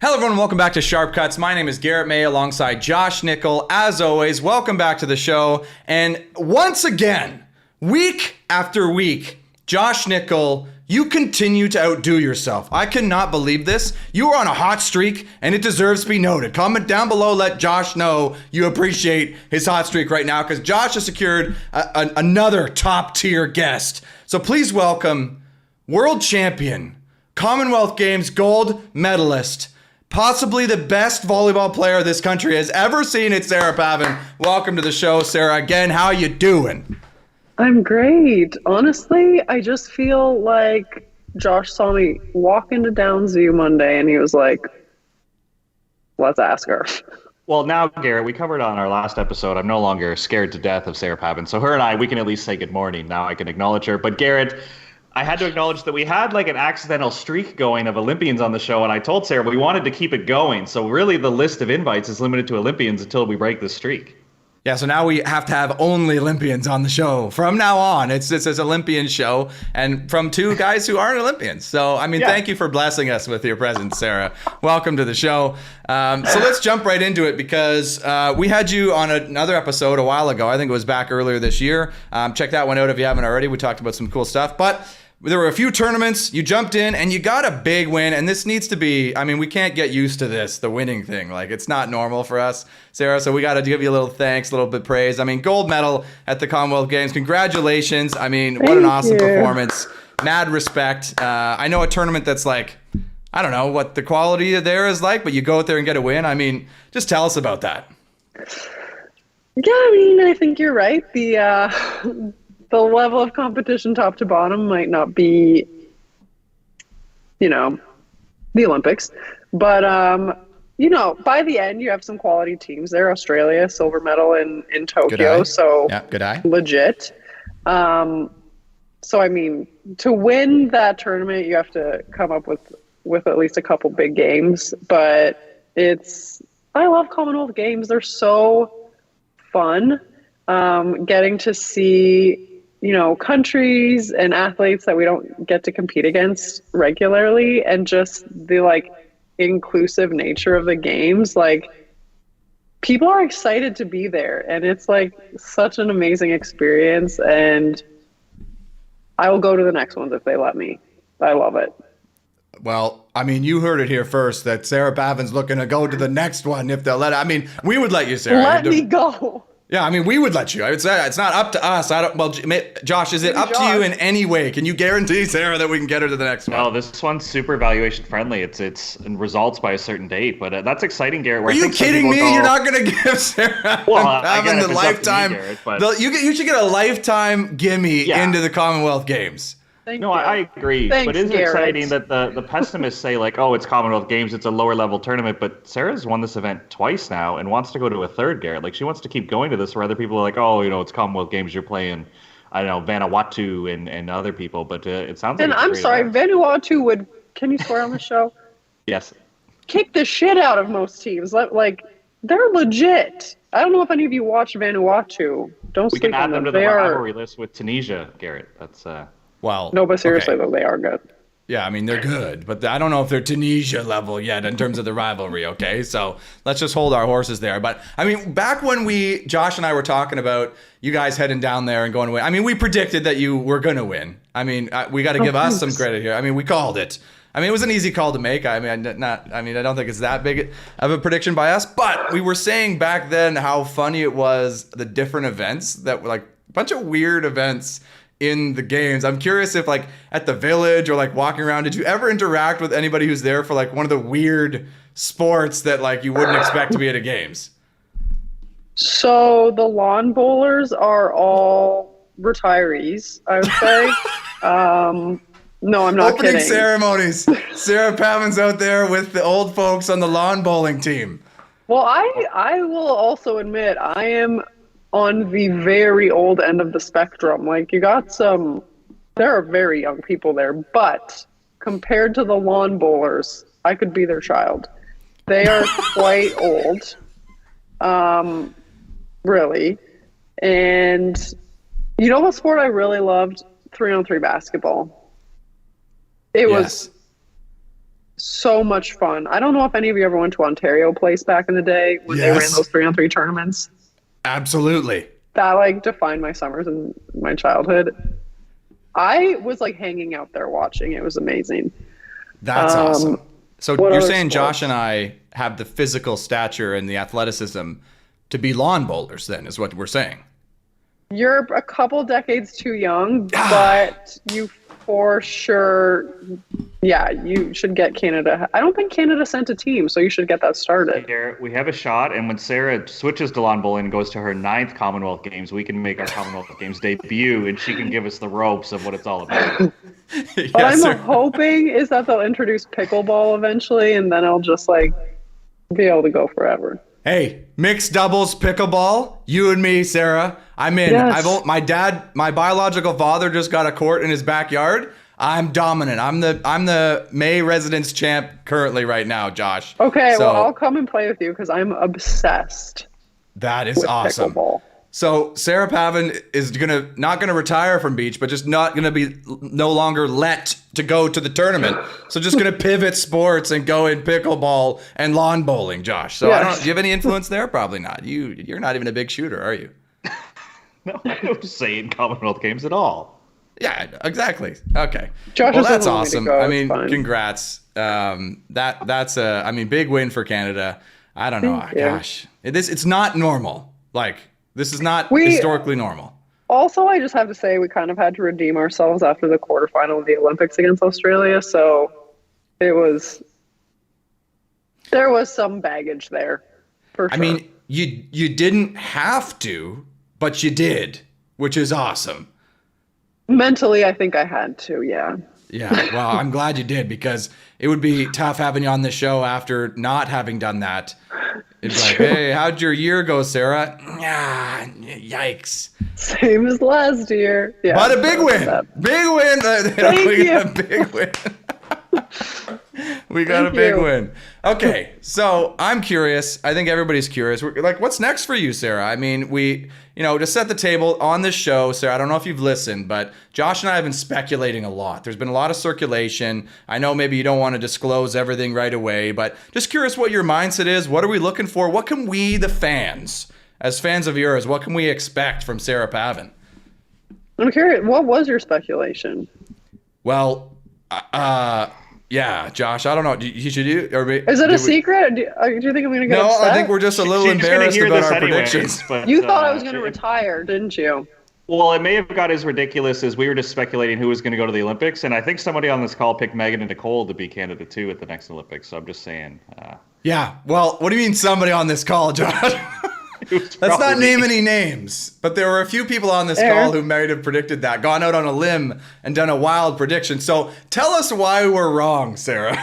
Hello everyone, welcome back to Sharp Cuts. My name is Garrett May alongside Josh Nickel. As always, welcome back to the show. And once again, week after week, Josh Nickel, you continue to outdo yourself. I cannot believe this. You are on a hot streak and it deserves to be noted. Comment down below, let Josh know you appreciate his hot streak right now because Josh has secured another top tier guest. So please welcome world champion, Commonwealth Games gold medalist, possibly the best volleyball player this country has ever seen. It's Sarah Pavan. Welcome to the show, Sarah. Again, how you doing? I'm great. Honestly, I just feel like Josh saw me walk into Downsview Monday and he was like, let's ask her. Well, now, Garrett, we covered on our last episode, I'm no longer scared to death of Sarah Pavan. So her and I, we can at least say good morning. Now I can acknowledge her. But Garrett, I had to acknowledge that we had like an accidental streak going of Olympians on the show, and I told Sarah we wanted to keep it going. So really the list of invites is limited to Olympians until we break the streak. Yeah, so now we have to have only Olympians on the show. From now on, it's this Olympian show, and from two guys who aren't Olympians. So, I mean, Thank you for blessing us with your presence, Sarah. Welcome to the show. So let's jump right into it because we had you on another episode a while ago. I think it was back earlier this year. Check that one out if you haven't already. We talked about some cool stuff, but there were a few tournaments, you jumped in, and you got a big win, and this needs to be, I mean, we can't get used to this, the winning thing. Like, it's not normal for us, Sarah, so we got to give you a little thanks, a little bit of praise. I mean, gold medal at the Commonwealth Games. Congratulations. I mean, what an awesome performance. Mad respect. I know a tournament that's like, I don't know what the quality there is like, but you go out there and get a win. I mean, just tell us about that. Yeah, I mean, I think you're right. The level of competition top to bottom might not be, you know, the Olympics. But, you know, by the end, you have some quality teams there. Australia, silver medal in Tokyo. So yeah, good eye. Legit. So, I mean, to win that tournament, you have to come up with at least a couple big games. But I love Commonwealth Games. They're so fun. Getting to see, you know, countries and athletes that we don't get to compete against regularly, and just the like inclusive nature of the games. Like, people are excited to be there, and it's like such an amazing experience, and I will go to the next ones if they let me. I love it. Well, I mean, you heard it here first that Sarah Pavan's looking to go to the next one if they'll let her. I mean, we would let you, Sarah. Let me go. Yeah, I mean, we would let you. It's not up to us. Well, Josh, is it up to you in any way? Can you guarantee, Sarah, that we can get her to the next one? No, this one's super evaluation friendly. It's results by a certain date, but that's exciting, Garrett. Are you kidding me? You're not going to give Sarah Pavan the lifetime. You should get a lifetime gimme into the Commonwealth Games. I agree. Thanks, but isn't it Garrett. exciting that the pessimists say, like, oh, it's Commonwealth Games, it's a lower level tournament, but Sarah's won this event twice now and wants to go to a third, Garrett. Like, she wants to keep going to this where other people are like, oh, you know, it's Commonwealth Games, you're playing, I don't know, Vanuatu and other people, but it sounds like And I'm sorry, Vanuatu would, can you swear on the show? Yes. Kick the shit out of most teams. Like, they're legit. I don't know if any of you watched Vanuatu. Don't We sleep can add on them to them. the rivalry list with Tunisia, Garrett. That's Well, no, but seriously, though, they are good. Yeah, I mean, they're good, but I don't know if they're Tunisia level yet in terms of the rivalry, okay? So let's just hold our horses there. But, I mean, back when Josh and I were talking about you guys heading down there and going to win, I mean, we predicted that you were going to win. I mean, we got to give us some credit here. I mean, we called it. I mean, it was an easy call to make. I mean, I don't think it's that big of a prediction by us, but we were saying back then how funny it was, the different events that were like a bunch of weird events in the games. I'm curious if like at the village or like walking around, did you ever interact with anybody who's there for like one of the weird sports that like you wouldn't expect to be at a games? So the lawn bowlers are all retirees, I would say. No, I'm not Opening kidding. ceremonies. Sarah Pavan's out there with the old folks on the lawn bowling team. Well, I will also admit I am on the very old end of the spectrum. Like, you got there are very young people there, but compared to the lawn bowlers, I could be their child. They are quite old, really. And you know what sport I really loved? 3-on-3 basketball. It was so much fun. I don't know if any of you ever went to Ontario Place back in the day when they ran those 3-on-3 tournaments. Absolutely. That like defined my summers and my childhood. I was like hanging out there watching. It was amazing. That's awesome. So you're saying sports? Josh and I have the physical stature and the athleticism to be lawn bowlers, then, is what we're saying. You're a couple decades too young, but you for sure, yeah, you should get Canada. I don't think Canada sent a team, so you should get that started. Garrett, we have a shot, and when Sarah switches to lawn bowling and goes to her 9th Commonwealth Games, we can make our Commonwealth Games debut, and she can give us the ropes of what it's all about. What I'm hoping is that they'll introduce pickleball eventually, and then I'll just like be able to go forever. Hey, mixed doubles pickleball, you and me, Sarah. I'm in. Yes. My biological father just got a court in his backyard. I'm dominant. I'm the May residence champ currently right now, Josh. Okay, so, well, I'll come and play with you because I'm obsessed. That is with awesome. Pickleball. So Sarah Pavan is not gonna retire from beach, but just not gonna be no longer let to go to the tournament. So just gonna pivot sports and go in pickleball and lawn bowling, Josh. So Yes. do you have any influence there? Probably not. You're not even a big shooter, are you? No, I don't say in Commonwealth Games at all. Yeah, exactly. Okay. Josh Well, is that's telling me to awesome. go. I It's mean, fine. congrats. That's a big win for Canada. I don't know. Thank you. Gosh, it's not normal. Like, this is not We- historically normal. Also, I just have to say we kind of had to redeem ourselves after the quarterfinal of the Olympics against Australia. So there was some baggage there, for sure. I mean, you didn't have to, but you did, which is awesome. Mentally, I think I had to, yeah. Yeah, well, I'm glad you did, because it would be tough having you on the show after not having done that. It's like, hey, how'd your year go, Sarah? Ah, yikes. Same as last year. Yeah, But a big win. that. Big win. Thank We got you. a big win. We got Thank a big you. win. Okay, so I'm curious. I think everybody's curious. Like, what's next for you, Sarah? I mean, to set the table on this show, Sarah, I don't know if you've listened, but Josh and I have been speculating a lot. There's been a lot of circulation. I know maybe you don't want to disclose everything right away, but just curious what your mindset is. What are we looking for? What can we, the fans, as fans of yours, what can we expect from Sarah Pavan? I'm curious, what was your speculation? Well, yeah, Josh, I don't know. Is Is it a secret? Do you think I'm going to get No, upset? I think we're just a little She's gonna embarrassed hear about this our anyways, predictions. but, You thought I was going to retire, didn't you? Well, it may have got as ridiculous as we were just speculating who was going to go to the Olympics, and I think somebody on this call picked Megan and Nicole to be Canada too at the next Olympics. So I'm just saying. Yeah, well, what do you mean somebody on this call, Josh? Let's not name any names, but there were a few people on this call who might have predicted that, gone out on a limb and done a wild prediction. So tell us why we're wrong, Sarah.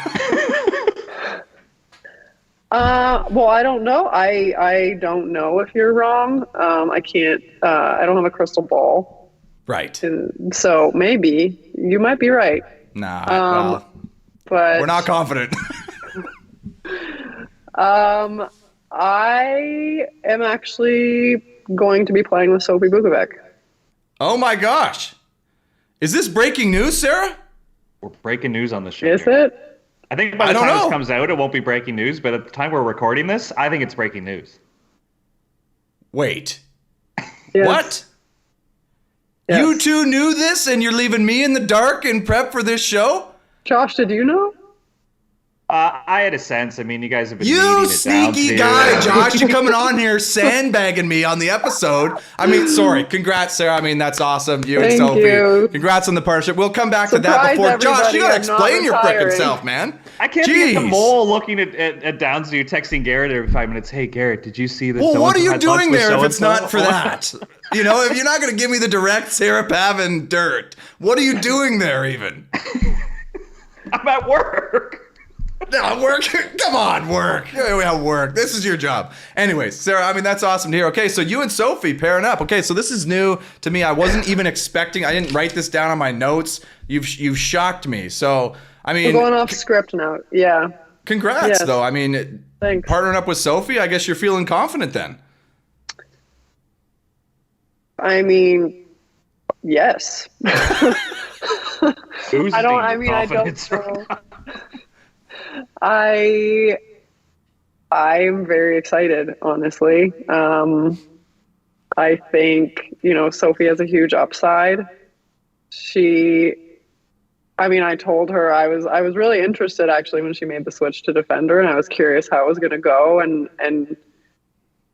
Well, I don't know. I don't know if you're wrong. I can't. I don't have a crystal ball, Right. so maybe you might be right. Nah, well, But we're not confident. I am actually going to be playing with Sophie Bukovic. Oh my gosh. Is this breaking news, Sarah? We're breaking news on the show. Is here. it? I think by the time this comes out, it won't be breaking news. But at the time we're recording this, I think it's breaking news. Wait. Yes. What? Yes. You two knew this and you're leaving me in the dark in prep for this show? Josh, did you know? I had a sense. I mean, you guys have been You beating it down sneaky to- guy, Josh. You coming on here sandbagging me on the episode. I mean, sorry. Congrats, Sarah. I mean, that's awesome. You and Thank Sophie. you. Congrats on the partnership. We'll come back to that Surprise, before. Josh, you got to everybody, I'm not explain your frickin' retiring. self, man. I can't be at the Jeez. mole looking at Downsview, texting Garrett every 5 minutes. Hey, Garrett, did you see this? Well, what are So-and-so you had lunch doing with there if it's so-and-so?" not for that? You know, if you're not going to give me the direct Sarah Pavan dirt, what are you doing there even? I'm at work. No, work. Come on, work. Yeah, work. This is your job. Anyways, Sarah, I mean, that's awesome to hear. Okay, so you and Sophie pairing up. Okay, so this is new to me. I wasn't even expecting. I didn't write this down on my notes. You've shocked me. So, I mean, We're going off script now. Yeah. congrats, Yes. though. I mean, Thanks. partnering up with Sophie, I guess you're feeling confident then. I mean, yes. Who's I don't being know. confidence right now? I'm very excited, honestly. I think, Sophie has a huge upside. I told her I was really interested actually when she made the switch to defender, and I was curious how it was going to go, and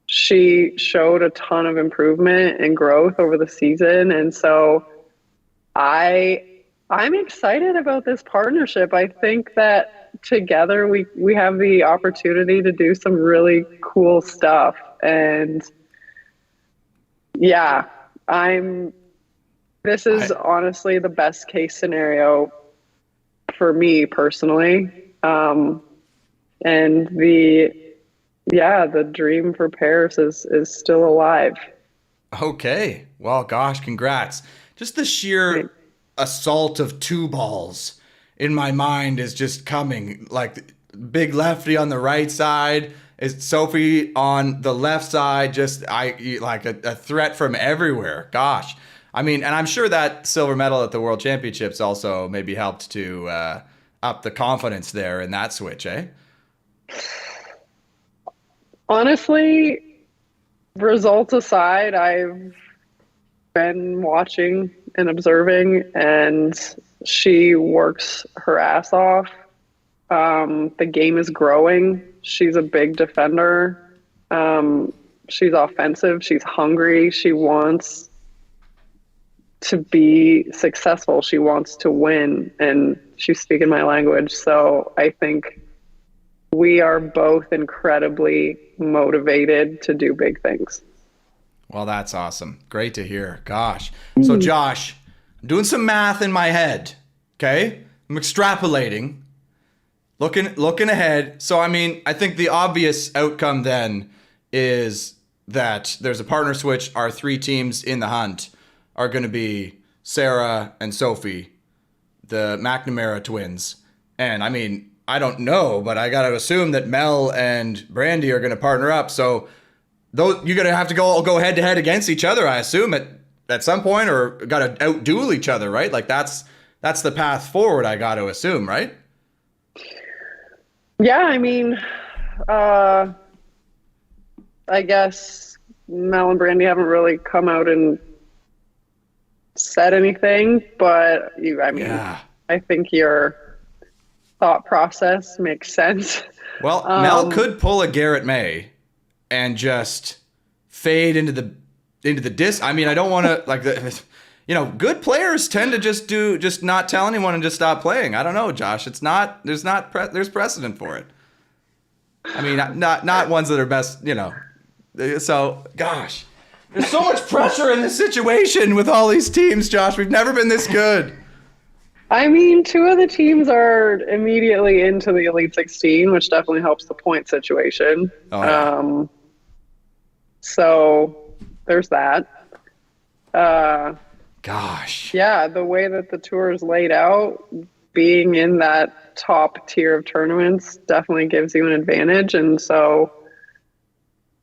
she showed a ton of improvement and growth over the season, and so I'm excited about this partnership. I think that together we have the opportunity to do some really cool stuff, and yeah, this is honestly the best case scenario for me personally. And the dream for Paris is still alive. Okay. Well, gosh, congrats. Just the sheer assault of two balls in my mind is just coming. Like big lefty on the right side, is Sophie on the left side, just like a threat from everywhere. Gosh. I mean, and I'm sure that silver medal at the World Championships also maybe helped to up the confidence there in that switch, eh? Honestly, results aside, I've been watching and observing, and she works her ass off. The game is growing. She's a big defender. She's offensive. She's hungry. She wants to be successful. She wants to win, and she's speaking my language. So I think we are both incredibly motivated to do big things. Well, that's awesome. Great to hear. Gosh. So Josh, I'm doing some math in my head. Okay. I'm extrapolating, looking ahead. So, I mean, I think the obvious outcome then is that there's a partner switch. Our three teams in the hunt are going to be Sarah and Sophie, the McNamara twins. And I mean, I don't know, but I got to assume that Mel and Brandy are going to partner up. So those, you're going to have to go head to head against each other, I assume, at some point, or got to outduel each other, right? Like that's the path forward, I got to assume, right? Yeah, I mean, I guess Mel and Brandy haven't really come out and said anything, but I think your thought process makes sense. Well, Mel could pull a Garrett May and just fade into the disc. I mean, I don't want to good players tend to just not tell anyone and just stop playing. I don't know, Josh. There's precedent for it. I mean, not ones that are best, So, gosh, there's so much pressure in this situation with all these teams, Josh. We've never been this good. I mean, two of the teams are immediately into the Elite 16, which definitely helps the point situation. Oh, yeah. So there's that. Gosh. Yeah, the way that the tour is laid out, being in that top tier of tournaments definitely gives you an advantage. And so,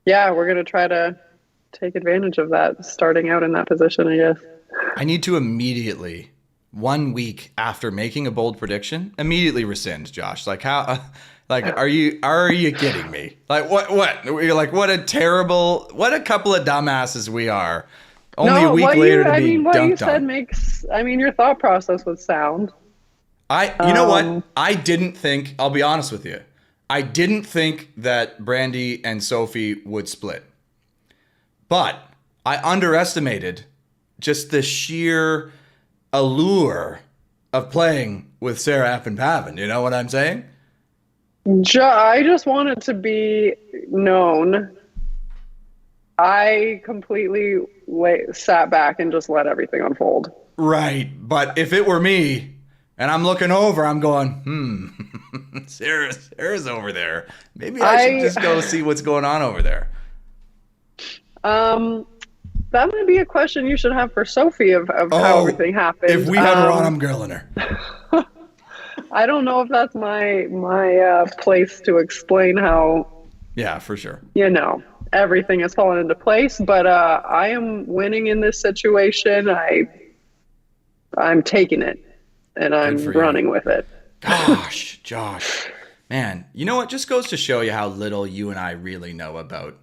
yeah, we're going to try to take advantage of that starting out in that position, I guess. I need to immediately, 1 week after making a bold prediction, immediately rescind, Josh. Like how, are you kidding me? Like what? You're like, what a couple of dumbasses we are. Only a week later to be dunked on. What you said makes, your thought process was sound. You know what? I didn't think, I'll be honest with you, I didn't think that Brandy and Sophie would split. But I underestimated just the sheer allure of playing with Sarah F. and Pavan. You know what I'm saying? I just want it to be known. I completely sat back and just let everything unfold. Right. But if it were me and I'm looking over, I'm going, Sarah's over there. Maybe I should just go see what's going on over there. That might be a question you should have for Sophie of how everything happened. If we had her on, I'm grilling her. I don't know if that's my place to explain how. Yeah, for sure. Everything has fallen into place, but I am winning in this situation. I'm taking it, and I'm running with it. Gosh, Josh. Man, you know what? Just goes to show you how little you and I really know about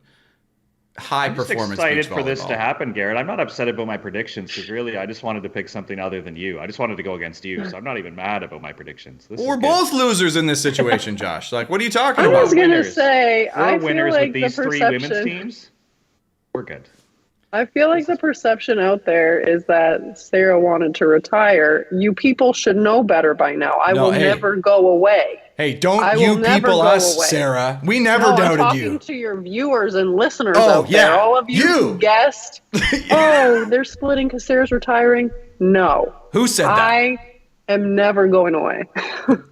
high I'm just performance excited beach for this volleyball. to happen, Garrett. I'm not upset about my predictions because really, I just wanted to pick something other than you. I just wanted to go against you, so I'm not even mad about my predictions. This We're is good. both losers in this situation, Josh. Like, what are you talking I about? was gonna Winners. say, We're I feel winners like with these the three women's perception. teams. We're good. I feel like the perception out there is that Sarah wanted to retire. You people should know better by now. I No, will hey. never go away. Hey, don't I you will never people go us, away. Sarah. We never No, I'm doubted talking you. to your viewers and listeners Oh, out there. yeah, All of you who guessed, oh, they're splitting because Sarah's retiring. No. Who said that? I am never going away.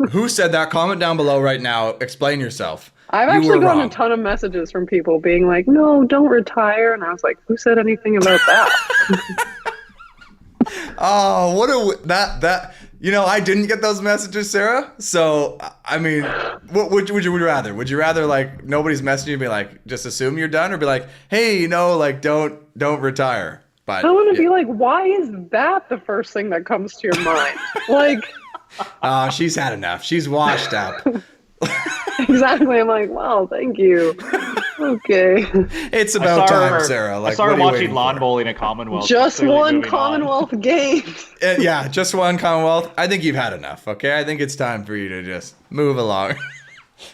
Who said that? Comment down below right now. Explain yourself. I've You actually were gotten wrong. a ton of messages from people being like, no, don't retire. And I was like, who said anything about that? Oh, what a that you know, I didn't get those messages, Sarah. So I mean, what would you rather? Would you rather like nobody's messaging you and be like, just assume you're done, or be like, hey, you know, like don't retire? But I want to be like, why is that the first thing that comes to your mind? Like, she's had enough. She's washed up. exactly. I'm like, wow, thank you. Okay. It's about time, Sarah. Like, I started what are you watching waiting lawn for? bowling at Commonwealth. Just Clearly one moving on. Commonwealth game. Yeah, just one Commonwealth. I think you've had enough, okay? I think it's time for you to just move along.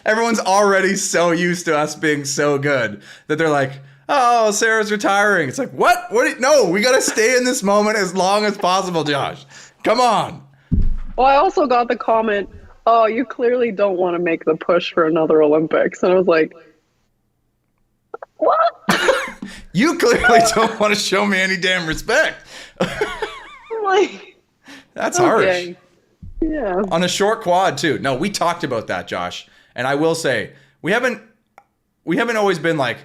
Everyone's already so used to us being so good that they're like, oh, Sarah's retiring. It's like, what? No, we got to stay in this moment as long as possible, Josh. Come on. Well, I also got the comment, oh, you clearly don't want to make the push for another Olympics. And I was like, what? You clearly don't want to show me any damn respect. I'm like, That's harsh. okay. Yeah. On a short quad too. No, we talked about that, Josh. And I will say, we haven't always been like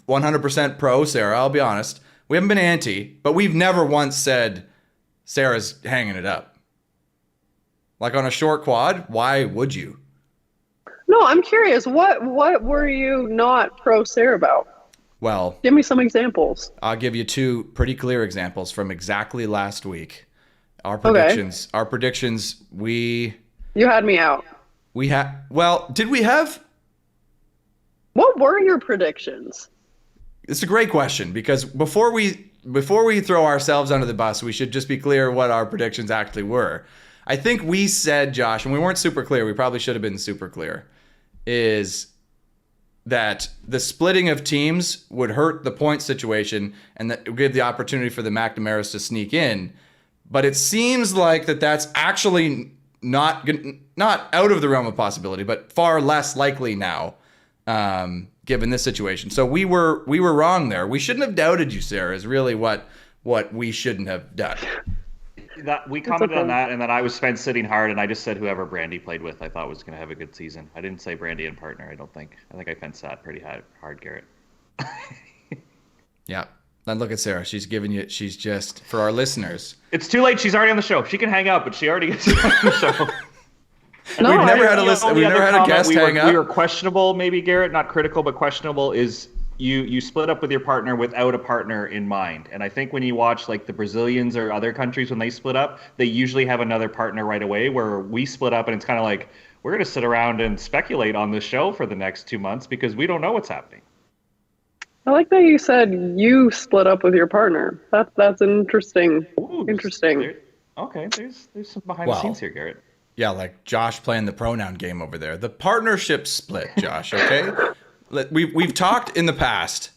100% pro Sarah, I'll be honest. We haven't been anti, but we've never once said Sarah's hanging it up. Like on a short quad, why would you? No, I'm curious. What were you not pro Sarah about? Well, Give me some examples. I'll give you two pretty clear examples from exactly last week. Our predictions, we You had me out. well, did we have? What were your predictions? It's a great question because before we throw ourselves under the bus, we should just be clear what our predictions actually were. I think we said, Josh, and we weren't super clear. We probably should have been super clear. Is that the splitting of teams would hurt the point situation and that would give the opportunity for the McNamara's to sneak in. But it seems like that's actually not out of the realm of possibility, but far less likely now, given this situation. So we were wrong there. We shouldn't have doubted you, Sarah, is really what we shouldn't have done. We commented on that, and then I was spent sitting hard, and I just said whoever Brandy played with I thought was going to have a good season. I didn't say Brandy and partner, I don't think. I think I fenced that pretty hard, Garrett. Yeah. Then look at Sarah. She's giving you, she's just, for our listeners. It's too late. She's already on the show. She can hang up, but she already gets on the show. No, We've never I- had a list. The We've only never other had a comment guest we hang were, up. We were questionable, maybe, Garrett, not critical, but questionable, is you split up with your partner without a partner in mind. And I think when you watch like the Brazilians or other countries, when they split up, they usually have another partner right away, where we split up and it's kind of like, we're going to sit around and speculate on this show for the next 2 months because we don't know what's happening. I like that you said you split up with your partner. That's interesting. Ooh, Interesting. Okay, there's some behind the scenes here, Garrett. Yeah, like Josh playing the pronoun game over there. The partnership split, Josh, okay? We've talked in the past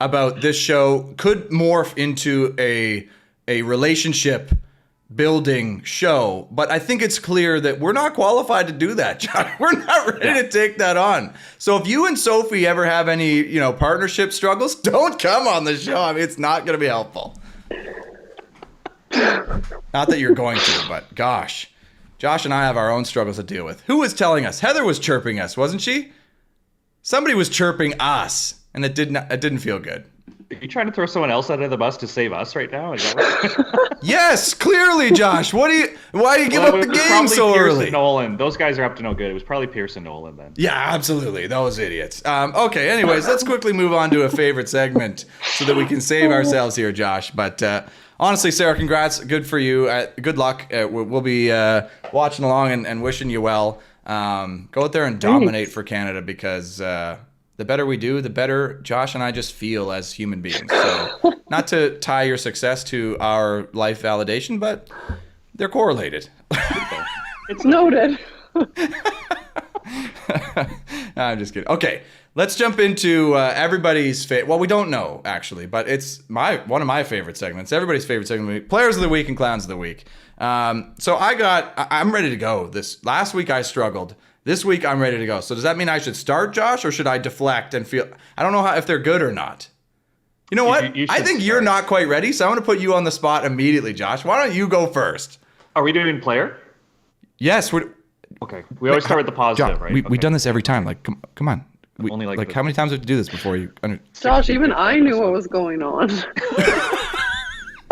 about this show could morph into a relationship building show, but I think it's clear that we're not qualified to do that, Josh. We're not ready to take that on. So if you and Sophie ever have any, partnership struggles, don't come on the show. I mean, it's not going to be helpful. Not that you're going to, but gosh. Josh and I have our own struggles to deal with. Who was telling us? Heather was chirping us, wasn't she? Somebody was chirping us, and it didn't feel good. Are you trying to throw someone else under the bus to save us right now? Is that what? Yes, clearly, Josh. Why do you give up the game so Pierce early? and Nolan. Those guys are up to no good. It was probably Pierce and Nolan then. Yeah, absolutely. Those idiots. Okay, anyways, let's quickly move on to a favorite segment so that we can save ourselves here, Josh. But honestly, Sarah, congrats. Good for you. Good luck. We'll be watching along and wishing you well. Go out there and dominate for Canada, because the better we do, the better Josh and I just feel as human beings. So not to tie your success to our life validation, but they're correlated. It's noted. I'm just kidding. Okay, let's jump into everybody's favorite. Well, we don't know actually, but it's one of my favorite segments. Everybody's favorite segment of the week: Players of the Week and Clowns of the Week. So I'm ready to go. This last week I struggled. This week I'm ready to go. So does that mean I should start, Josh, or should I deflect and feel? I don't know if they're good or not. You know what? I think you're not quite ready, so I'm going to put you on the spot immediately, Josh. Why don't you go first? Are we doing player? Yes. Okay. We always start with the positive, Josh, right? We've done this every time. Like, come on. Only like how many times do we have to do this before you? Josh, even I knew what was going on.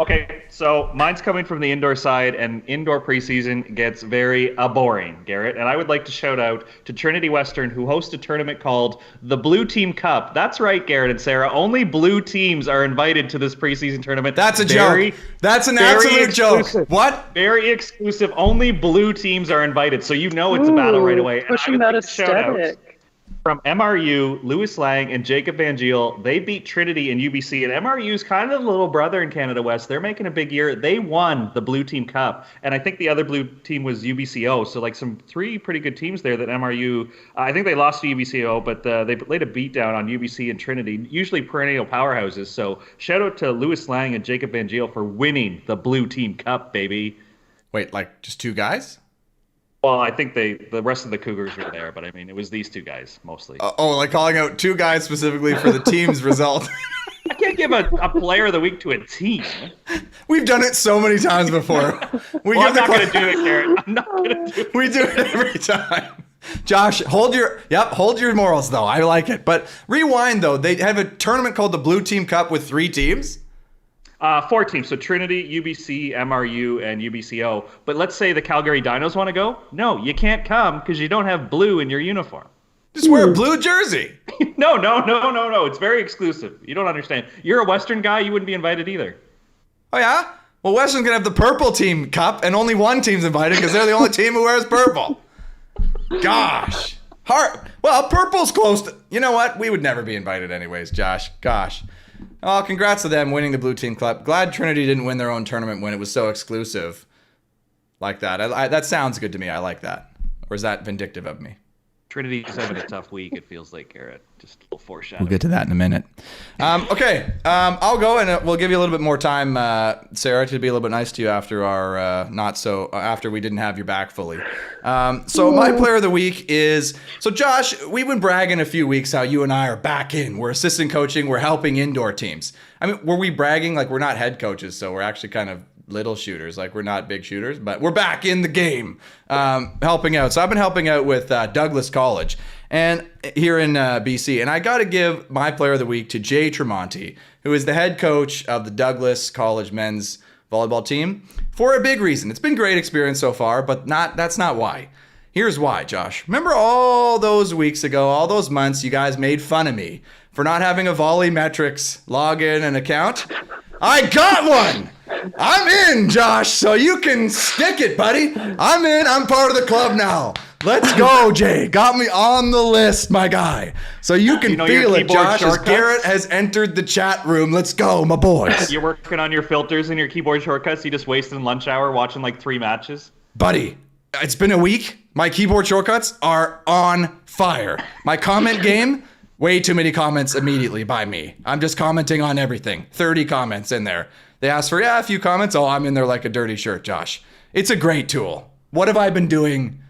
Okay, so mine's coming from the indoor side, and indoor preseason gets very boring, Garrett. And I would like to shout out to Trinity Western, who hosts a tournament called the Blue Team Cup. That's right, Garrett and Sarah. Only blue teams are invited to this preseason tournament. That's a joke. That's an absolute joke. What? Very exclusive. Only blue teams are invited, so you know it's a battle right away. Pushing that aesthetic. From MRU, Louis Lang and Jacob Van Giel, they beat Trinity and UBC. And MRU's kind of the little brother in Canada West. They're making a big year. They won the Blue Team Cup. And I think the other blue team was UBCO. So like three pretty good teams there that MRU, I think they lost to UBCO, but they laid a beat down on UBC and Trinity, usually perennial powerhouses. So shout out to Louis Lang and Jacob Van Giel for winning the Blue Team Cup, baby. Wait, like just two guys? Well, I think the rest of the Cougars were there, but I mean, it was these two guys mostly. Like calling out two guys specifically for the team's result. I can't give a player of the week to a team. We've done it so many times before. I'm not going to do it, Garrett. I'm not going to do it. We do it every time. Josh, hold your morals, though. I like it. But rewind, though. They have a tournament called the Blue Team Cup with 3 teams. 4 teams, so Trinity, UBC, MRU, and UBCO. But let's say the Calgary Dinos want to go. No, you can't come because you don't have blue in your uniform. Just wear a blue jersey. No. It's very exclusive. You don't understand. You're a Western guy. You wouldn't be invited either. Oh, yeah? Well, Western's going to have the Purple Team Cup, and only one team's invited because they're the only team who wears purple. Gosh. Well, purple's close to... You know what? We would never be invited anyways, Josh. Gosh. Oh, congrats to them winning the Blue Team Cup. Glad Trinity didn't win their own tournament when it was so exclusive like that. That sounds good to me. I like that. Or is that vindictive of me? Trinity's having a tough week, it feels like, Garrett. Just a little foreshadowing. We'll get to that in a minute. Okay, I'll go, and we'll give you a little bit more time, Sarah, to be a little bit nice to you after our after we didn't have your back fully. So my player of the week is, so Josh, we've been bragging a few weeks how you and I are back in. We're assistant coaching. We're helping indoor teams. I mean, were we bragging? Like, we're not head coaches, so we're actually kind of little shooters. Like, we're not big shooters, but we're back in the game, helping out. So I've been helping out with Douglas College and here in BC, and I got to give my player of the week to Jay Tremonti, who is the head coach of the Douglas College men's volleyball team, for a big reason. It's been a great experience so far, but that's not why. Here's why, Josh. Remember all those weeks ago, all those months, you guys made fun of me for not having a Volley Metrics login and account? I got one! I'm in, Josh, so you can stick it, buddy. I'm in. I'm part of the club now. Let's go, Jay. Got me on the list, my guy. So you can feel it, Josh, as Garrett has entered the chat room. Let's go, my boys. You're working on your filters and your keyboard shortcuts. You just wasted lunch hour watching like 3 matches? Buddy, it's been a week. My keyboard shortcuts are on fire. My comment game, way too many comments immediately by me. I'm just commenting on everything. 30 comments in there. They asked for, a few comments. Oh, I'm in there like a dirty shirt, Josh. It's a great tool. What have I been doing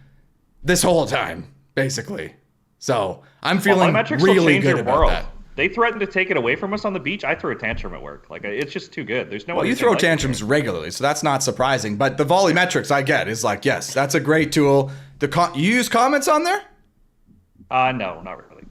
this whole time, basically? So I'm feeling really good about that. They threatened to take it away from us on the beach. I threw a tantrum at work. Like, it's just too good. There's no. Well, you throw tantrums regularly, so that's not surprising. But the Volley Metrics I get is like, yes, that's a great tool. You use comments on there? No, not really.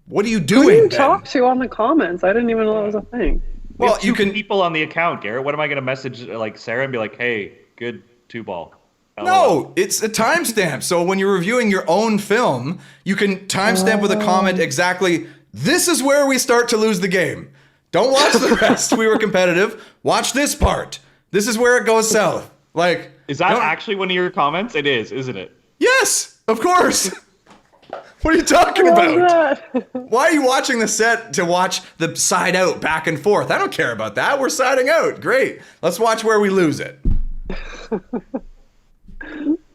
What are you doing? Who do you talk to on the comments? I didn't even know that was a thing. Well, you can people on the account, Garrett. What am I going to message like Sarah and be like, "Hey, good 2-ball." No, it's a timestamp. So when you're reviewing your own film, you can timestamp with a comment exactly. This is where we start to lose the game. Don't watch the rest. We were competitive. Watch this part. This is where it goes south. Like, is that actually one of your comments? It is, isn't it? Yes. Of course. What are you talking about? Why are you watching the set to watch the side out back and forth? I don't care about that. We're siding out. Great. Let's watch where we lose it.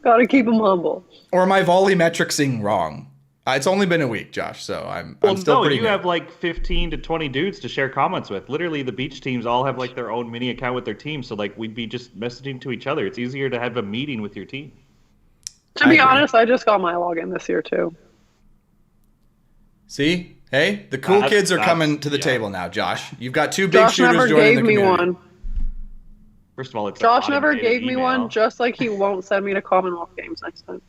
Gotta keep him humble. Or am I volleymetricsing wrong? It's only been a week, Josh, so I'm still pretty new. You have like 15 to 20 dudes to share comments with. Literally, the beach teams all have like their own mini account with their team, so like we'd be just messaging to each other. It's easier to have a meeting with your team. To be honest, I just got my login this year too. See? Hey, the cool kids are coming to the table now, Josh. You've got two big Josh shooters never joining gave the me community. one. First of all, it's Josh never gave me one, just like he won't send me to Commonwealth games next time.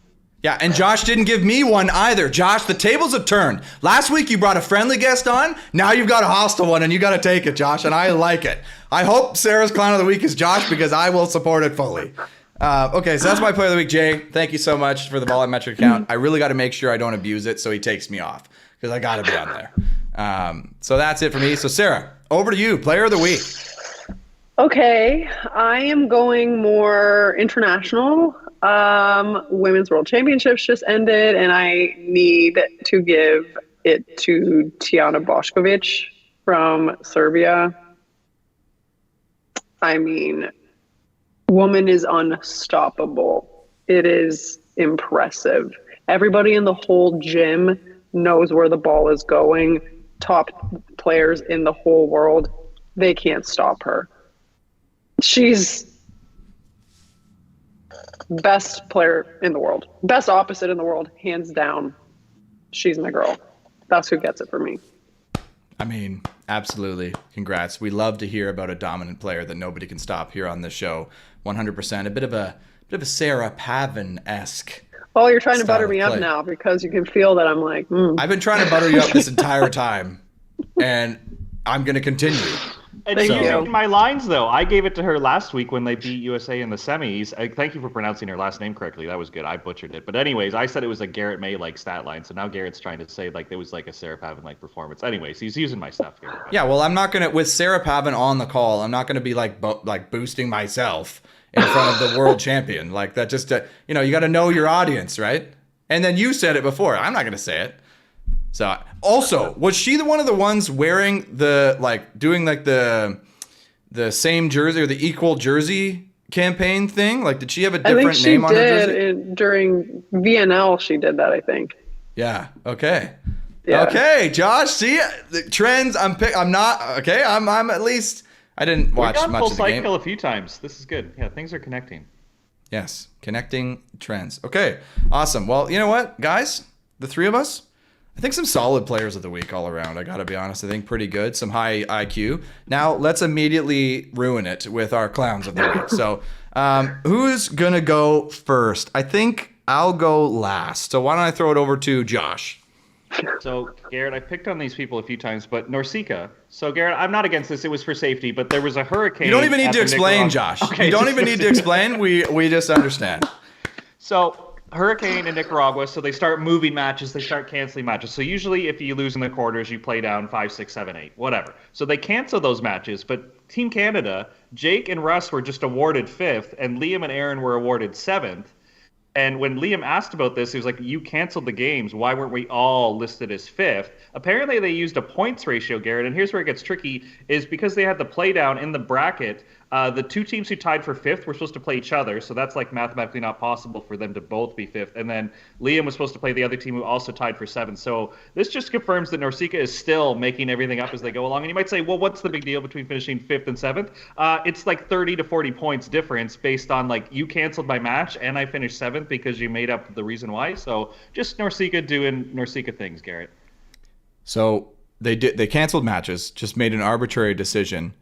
Yeah, and Josh didn't give me one either. Josh, the tables have turned. Last week you brought a friendly guest on. Now you've got a hostile one, and you got to take it, Josh, and I like it. I hope Sarah's Clown of the Week is Josh because I will support it fully. Okay, so that's my Player of the Week, Jay. Thank you so much for the volumetric account. I really got to make sure I don't abuse it so he takes me off because I got to be on there. So that's it for me. So, Sarah, over to you, Player of the Week. Okay, I am going more international. Women's World Championships just ended, and I need to give it to Tijana Bošković from Serbia. I mean, woman is unstoppable. It is impressive. Everybody in the whole gym knows where the ball is going. Top players in the whole world, they can't stop her. She's best player in the world. Best opposite in the world, hands down. She's my girl. That's who gets it for me. I mean, absolutely. Congrats. We love to hear about a dominant player that nobody can stop here on this show. 100%. A bit of a Sarah Pavan-esque. Well, you're trying to butter me up now because you can feel that I'm like, I've been trying to butter you up this entire time, and I'm going to continue. And using my lines, though, I gave it to her last week when they beat USA in the semis. Thank you for pronouncing her last name correctly. That was good. I butchered it. But anyways, I said it was a Garrett May-like stat line. So now Garrett's trying to say like it was like a Sarah Pavan-like performance. Anyways, he's using my stuff here. Yeah, well, I'm not going to, with Sarah Pavan on the call, I'm not going to be like boosting myself in front of the world champion. Like that just, you got to know your audience, right? And then you said it before. I'm not going to say it. So also, was she one of the ones wearing doing the same jersey or the equal jersey campaign thing? Like, did she have a different name on her jersey? I think she did during VNL. She did that, I think. Yeah. Okay. Yeah. Okay, Josh. See the trends. I'm not okay. I'm at least. I didn't watch much of the game. We've gone full cycle a few times. This is good. Yeah, things are connecting. Yes, connecting trends. Okay, awesome. Well, you know what, guys, the three of us. I think some solid players of the week all around. I got to be honest. I think pretty good. Some high IQ. Now, let's immediately ruin it with our clowns of the week. So, who's going to go first? I think I'll go last. So, why don't I throw it over to Josh? So, Garrett, I picked on these people a few times, but Norsika. So, Garrett, I'm not against this. It was for safety, but there was a hurricane. You don't even need to explain, Josh. Okay, you don't even need to explain. We just understand. So, hurricane in Nicaragua, so they start moving matches, they start canceling matches. So usually if you lose in the quarters, you play down 5, 6, 7, 8, whatever. So they cancel those matches, but Team Canada, Jake and Russ were just awarded 5th, and Liam and Aaron were awarded 7th. And when Liam asked about this, he was like, you canceled the games. Why weren't we all listed as 5th? Apparently they used a points ratio, Garrett, and here's where it gets tricky, is because they had the play down in the bracket, the two teams who tied for 5th were supposed to play each other, so that's like mathematically not possible for them to both be 5th. And then Liam was supposed to play the other team who also tied for 7th. So this just confirms that Norsika is still making everything up as they go along. And you might say, well, what's the big deal between finishing 5th and 7th? It's like 30 to 40 points difference based on like you canceled my match and I finished 7th because you made up the reason why. So just Norsika doing Norsika things, Garrett. So they canceled matches, just made an arbitrary decision,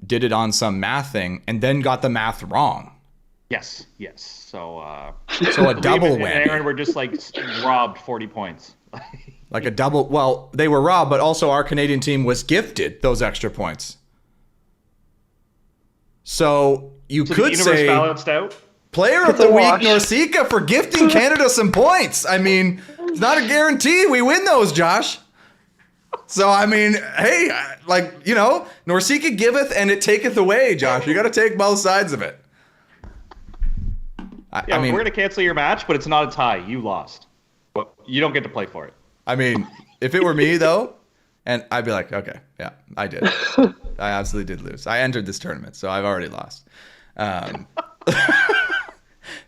did it on some math thing, and then got the math wrong. Yes. So a double whammy. And Aaron were just like robbed 40 points. Like a double. Well, they were robbed, but also our Canadian team was gifted those extra points. So you could say balanced out. Player of the week, Norsika, for gifting Canada some points. I mean, it's not a guarantee we win those, Josh. So, I mean, hey, Norsika giveth and it taketh away, Josh. You got to take both sides of it. Yeah, we're going to cancel your match, but it's not a tie. You lost. But you don't get to play for it. I mean, if it were me, though, and I'd be like, okay, yeah, I did. I absolutely did lose. I entered this tournament, so I've already lost.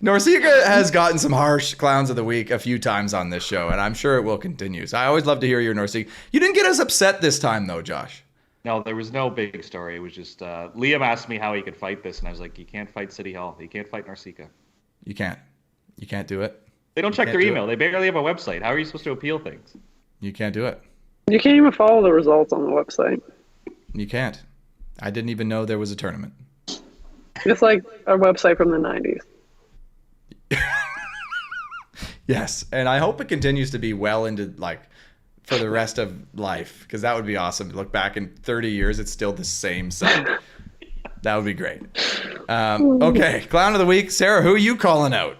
Norseca has gotten some harsh clowns of the week a few times on this show, and I'm sure it will continue. So I always love to hear your Norseca. You didn't get us upset this time, though, Josh. No, there was no big story. It was just Liam asked me how he could fight this, and I was like, you can't fight City Hall. You can't fight Norseca. You can't. You can't do it. They don't check their email. They barely have a website. How are you supposed to appeal things? You can't do it. You can't even follow the results on the website. You can't. I didn't even know there was a tournament. It's like a website from the 90s. Yes, and I hope it continues to be well into, like, for the rest of life, because that would be awesome to look back in 30 years. It's still the same site. That would be great. Okay, clown of the week. Sarah, who are you calling out?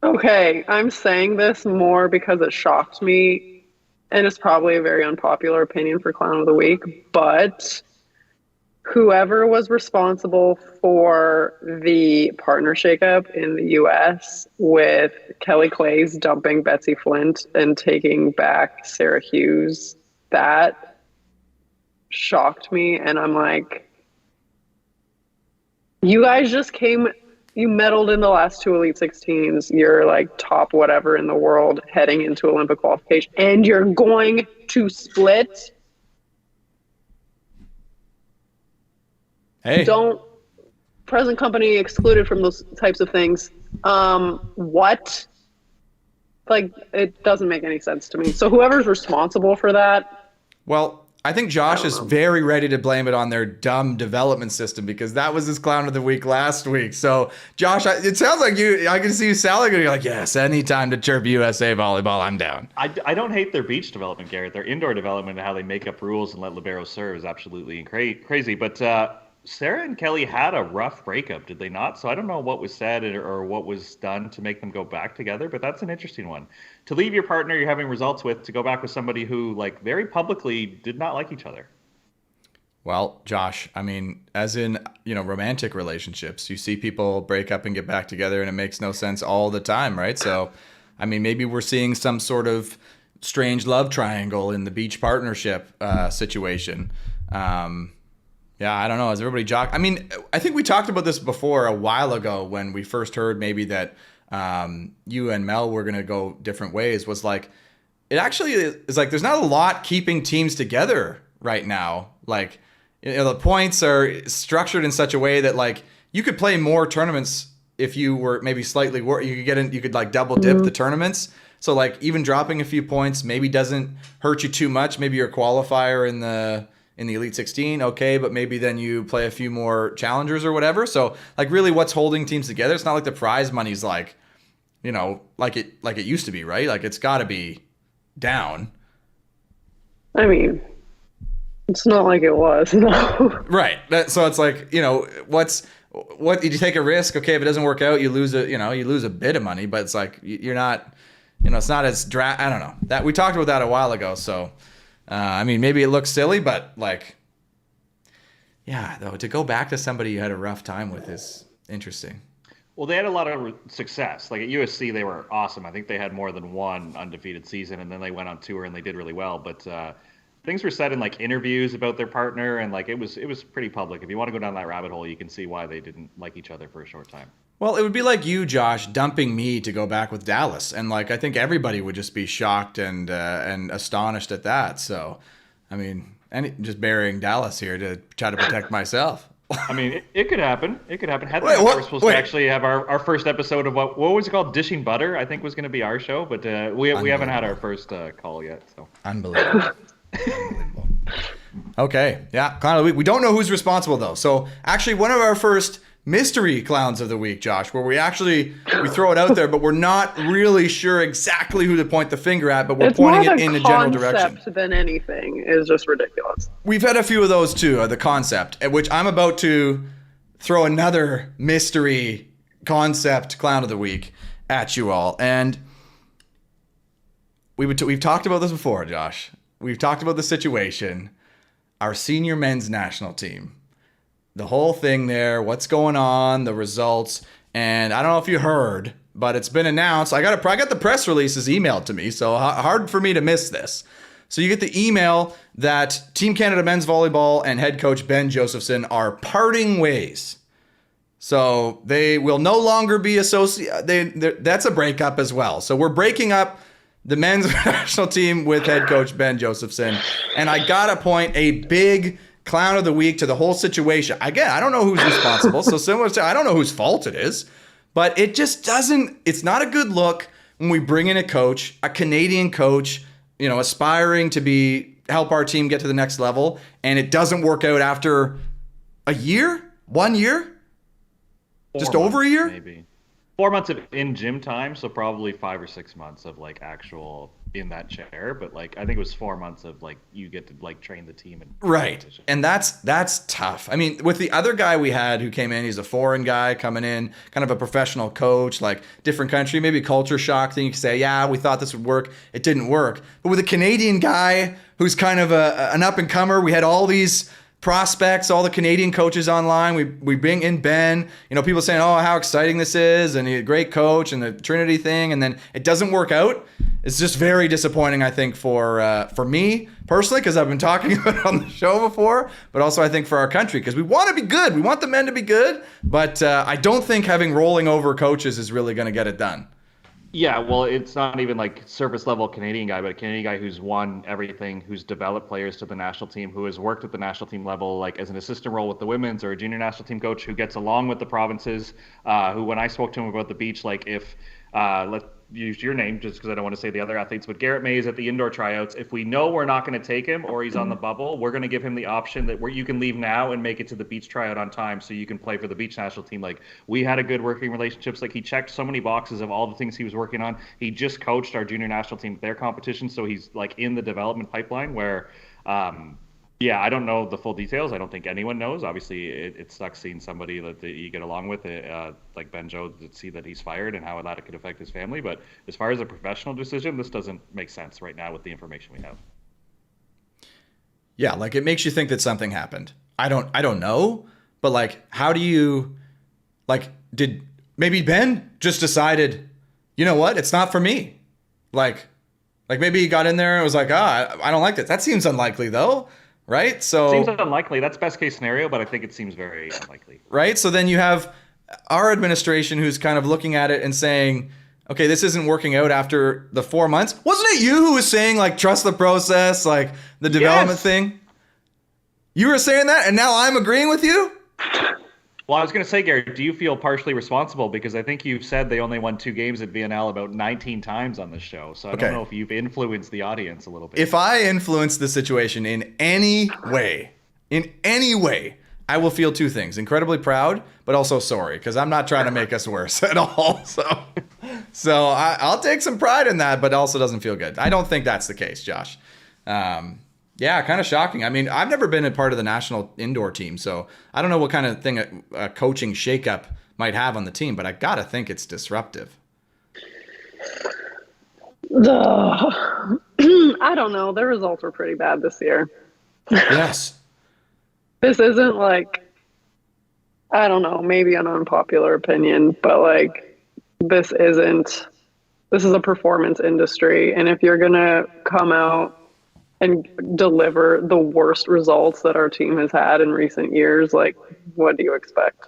Okay, I'm saying this more because it shocked me, and it's probably a very unpopular opinion for clown of the week, but whoever was responsible for the partner shakeup in the US with Kelly Clays dumping Betsy Flint and taking back Sarah Hughes, that shocked me. And I'm like, you guys just you medaled in the last two Elite 16s. You're like top whatever in the world heading into Olympic qualification, and you're going to split. Hey. Present company excluded from those types of things. What? Like, it doesn't make any sense to me. So whoever's responsible for that. Well, I think Josh is very ready to blame it on their dumb development system, because that was his clown of the week last week. So, Josh, it sounds like I can see you selling it. You're like, yes, anytime to chirp USA volleyball, I'm down. I don't hate their beach development, Garrett. Their indoor development and how they make up rules and let liberos serve is absolutely crazy. But Sarah and Kelly had a rough breakup, did they not? So I don't know what was said or what was done to make them go back together, but that's an interesting one. To leave your partner you're having results with to go back with somebody who, like, very publicly did not like each other. Well, Josh, I mean, as in, romantic relationships, you see people break up and get back together, and it makes no sense all the time, right? So, I mean, maybe we're seeing some sort of strange love triangle in the beach partnership situation. Yeah, I don't know. Is everybody I mean, I think we talked about this before a while ago when we first heard maybe that you and Mel were going to go different ways. Was like, it actually is like there's not a lot keeping teams together right now. Like, the points are structured in such a way that, like, you could play more tournaments if you were maybe slightly you could get in, you could like double dip the tournaments. So, like, even dropping a few points maybe doesn't hurt you too much. Maybe you're a qualifier in the Elite 16, okay, but maybe then you play a few more challengers or whatever. So, like, really what's holding teams together? It's not like the prize money's like, like it used to be, right? Like, it's got to be down. I mean, it's not like it was, no. Right. So it's like, what did you take a risk? Okay, if it doesn't work out, you lose a bit of money, but it's like you're not, it's not as I don't know. That we talked about that a while ago, so I mean, maybe it looks silly, but, like, yeah, though, to go back to somebody you had a rough time with is interesting. Well, they had a lot of success. Like, at USC, they were awesome. I think they had more than one undefeated season, and then they went on tour and they did really well. But things were said in, like, interviews about their partner, and, like, it was pretty public. If you want to go down that rabbit hole, you can see why they didn't like each other for a short time. Well, it would be like you, Josh, dumping me to go back with Dallas, and, like, I think everybody would just be shocked and astonished at that. So, I mean, just burying Dallas here to try to protect myself. I mean, it could happen. It could happen. We're supposed to actually have our first episode of what was it called? Dishing Butter, I think was going to be our show, but we haven't had our first call yet. So Unbelievable. Unbelievable. Okay, yeah, clown of the week. We don't know who's responsible, though. So, actually, one of our first mystery clowns of the week, Josh, where we throw it out there, but we're not really sure exactly who to point the finger at, but we're pointing it in a general direction. Concept than anything is just ridiculous. We've had a few of those too, the concept, at which I'm about to throw another mystery concept clown of the week at you all. And we've talked about this before, Josh. We've talked about the situation. Our senior men's national team the whole thing there, what's going on, the results. And I don't know if you heard, but it's been announced. I got the press releases emailed to me, so hard for me to miss this. So you get the email that Team Canada Men's Volleyball and head coach Ben Josephson are parting ways. So they will no longer be associated. That's a breakup as well. So we're breaking up the men's national team with head coach Ben Josephson. And I got to point a big clown of the week to the whole situation. Again, I don't know who's responsible. So similar to, I don't know whose fault it is, but it just doesn't, it's not a good look when we bring in a coach, a Canadian coach, aspiring to help our team get to the next level, and it doesn't work out after a year, 1 year, just over a year, maybe 4 months of in gym time. So probably 5 or 6 months of like actual in that chair. But like, I think it was 4 months of like, you get to like train the team. Right. And that's tough. I mean, with the other guy we had who came in, he's a foreign guy coming in, kind of a professional coach, like different country, maybe culture shock thing. You can say, yeah, we thought this would work. It didn't work. But with a Canadian guy who's kind of an up and comer, we had all these prospects, all the Canadian coaches online. We bring in Ben, people saying, oh, how exciting this is, and he's a great coach, and the Trinity thing, and then it doesn't work out. It's just very disappointing, I think, for me personally, because I've been talking about it on the show before, but also I think for our country, because we want to be good. We want the men to be good, but I don't think having rolling over coaches is really going to get it done. Yeah, well, it's not even like surface level Canadian guy, but a Canadian guy who's won everything, who's developed players to the national team, who has worked at the national team level, like as an assistant role with the women's or a junior national team coach, who gets along with the provinces, who when I spoke to him about the beach, like if, let's use your name just because I don't want to say the other athletes, but Garrett Mays at the indoor tryouts, if we know we're not going to take him or he's on the bubble, we're going to give him the option that where you can leave now and make it to the beach tryout on time so you can play for the beach national team. Like, we had a good working relationships. Like, he checked so many boxes of all the things he was working on. He just coached our junior national team at their competition, so he's like in the development pipeline where yeah, I don't know the full details. I don't think anyone knows. Obviously, it sucks seeing somebody that you get along with, like Ben Joe, to see that he's fired and how that could affect his family. But as far as a professional decision, this doesn't make sense right now with the information we have. Yeah, like it makes you think that something happened. I don't know, but like, how do you, like, did maybe Ben just decided, you know what, it's not for me. Like maybe he got in there and was like, I don't like this. That seems unlikely though. Right? So seems unlikely. That's best case scenario, but I think it seems very unlikely. Right? So then you have our administration who's kind of looking at it and saying, okay, this isn't working out after the 4 months. Wasn't it you who was saying, like, trust the process, like the development thing? You were saying that, and now I'm agreeing with you? Well, I was going to say, Gary, do you feel partially responsible? Because I think you've said they only won 2 games at VNL about 19 times on this show. So I don't know if you've influenced the audience a little bit. If I influence the situation in any way, I will feel 2 things. Incredibly proud, but also sorry, because I'm not trying to make us worse at all. So I'll take some pride in that, but it also doesn't feel good. I don't think that's the case, Josh. Yeah, kind of shocking. I mean, I've never been a part of the national indoor team, so I don't know what kind of thing a coaching shakeup might have on the team, but I got to think it's disruptive. I don't know. The results were pretty bad this year. Yes. This isn't like, I don't know, maybe an unpopular opinion, but like, this is a performance industry. And if you're going to come out and deliver the worst results that our team has had in recent years, like, what do you expect?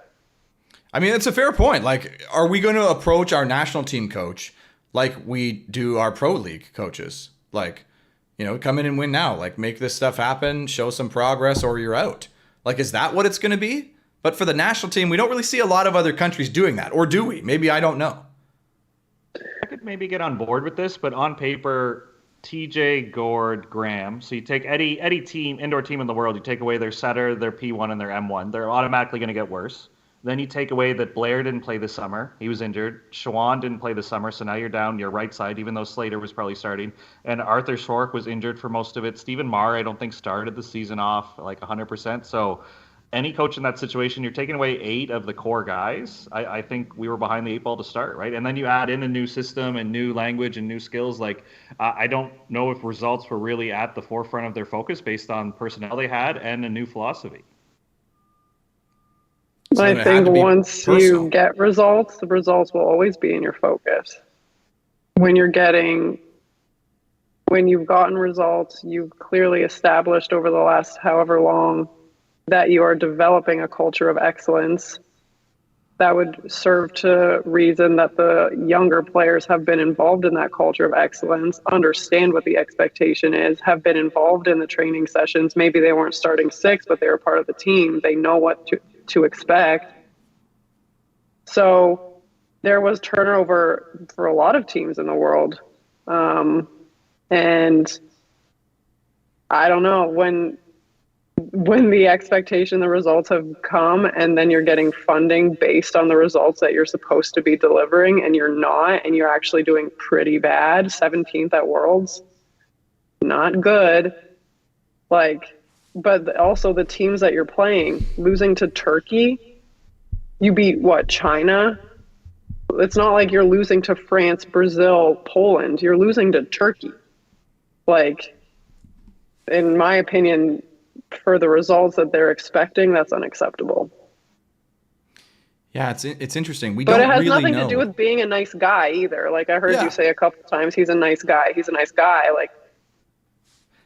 I mean, it's a fair point. Like, are we going to approach our national team coach like we do our pro league coaches? Like, come in and win now. Like, make this stuff happen, show some progress, or you're out. Like, is that what it's going to be? But for the national team, we don't really see a lot of other countries doing that. Or do we? Maybe I don't know. I could maybe get on board with this, but on paper, TJ, Gord, Graham. So you take any team, indoor team in the world, you take away their setter, their P1, and their M1. They're automatically going to get worse. Then you take away that Blair didn't play this summer. He was injured. Shawan didn't play this summer, so now you're down your right side, even though Slater was probably starting. And Arthur Schork was injured for most of it. Stephen Marr, I don't think, started the season off like 100%. So any coach in that situation, you're taking away 8 of the core guys. I think we were behind the 8 ball to start, right? And then you add in a new system and new language and new skills. Like, I don't know if results were really at the forefront of their focus based on personnel they had and a new philosophy. So I it had think to be once personal. you get results, the results will always be in your focus. When you've gotten results, you've clearly established over the last however long that you are developing a culture of excellence that would serve to reason that the younger players have been involved in that culture of excellence, understand what the expectation is, have been involved in the training sessions. Maybe they weren't starting six, but they were part of the team. They know what to expect. So there was turnover for a lot of teams in the world. And I don't know, when the expectation, the results have come, and then you're getting funding based on the results that you're supposed to be delivering, and you're not, and you're actually doing pretty bad. 17th at Worlds, not good. Like, but also the teams that you're playing, losing to Turkey, you beat what, China? It's not like you're losing to France, Brazil, Poland. You're losing to Turkey. Like, in my opinion, for the results that they're expecting, that's unacceptable. Yeah, it's interesting. We But don't it has really nothing know. to do with being a nice guy either. Like I heard Yeah. you say a couple times, he's a nice guy. He's a nice guy. Like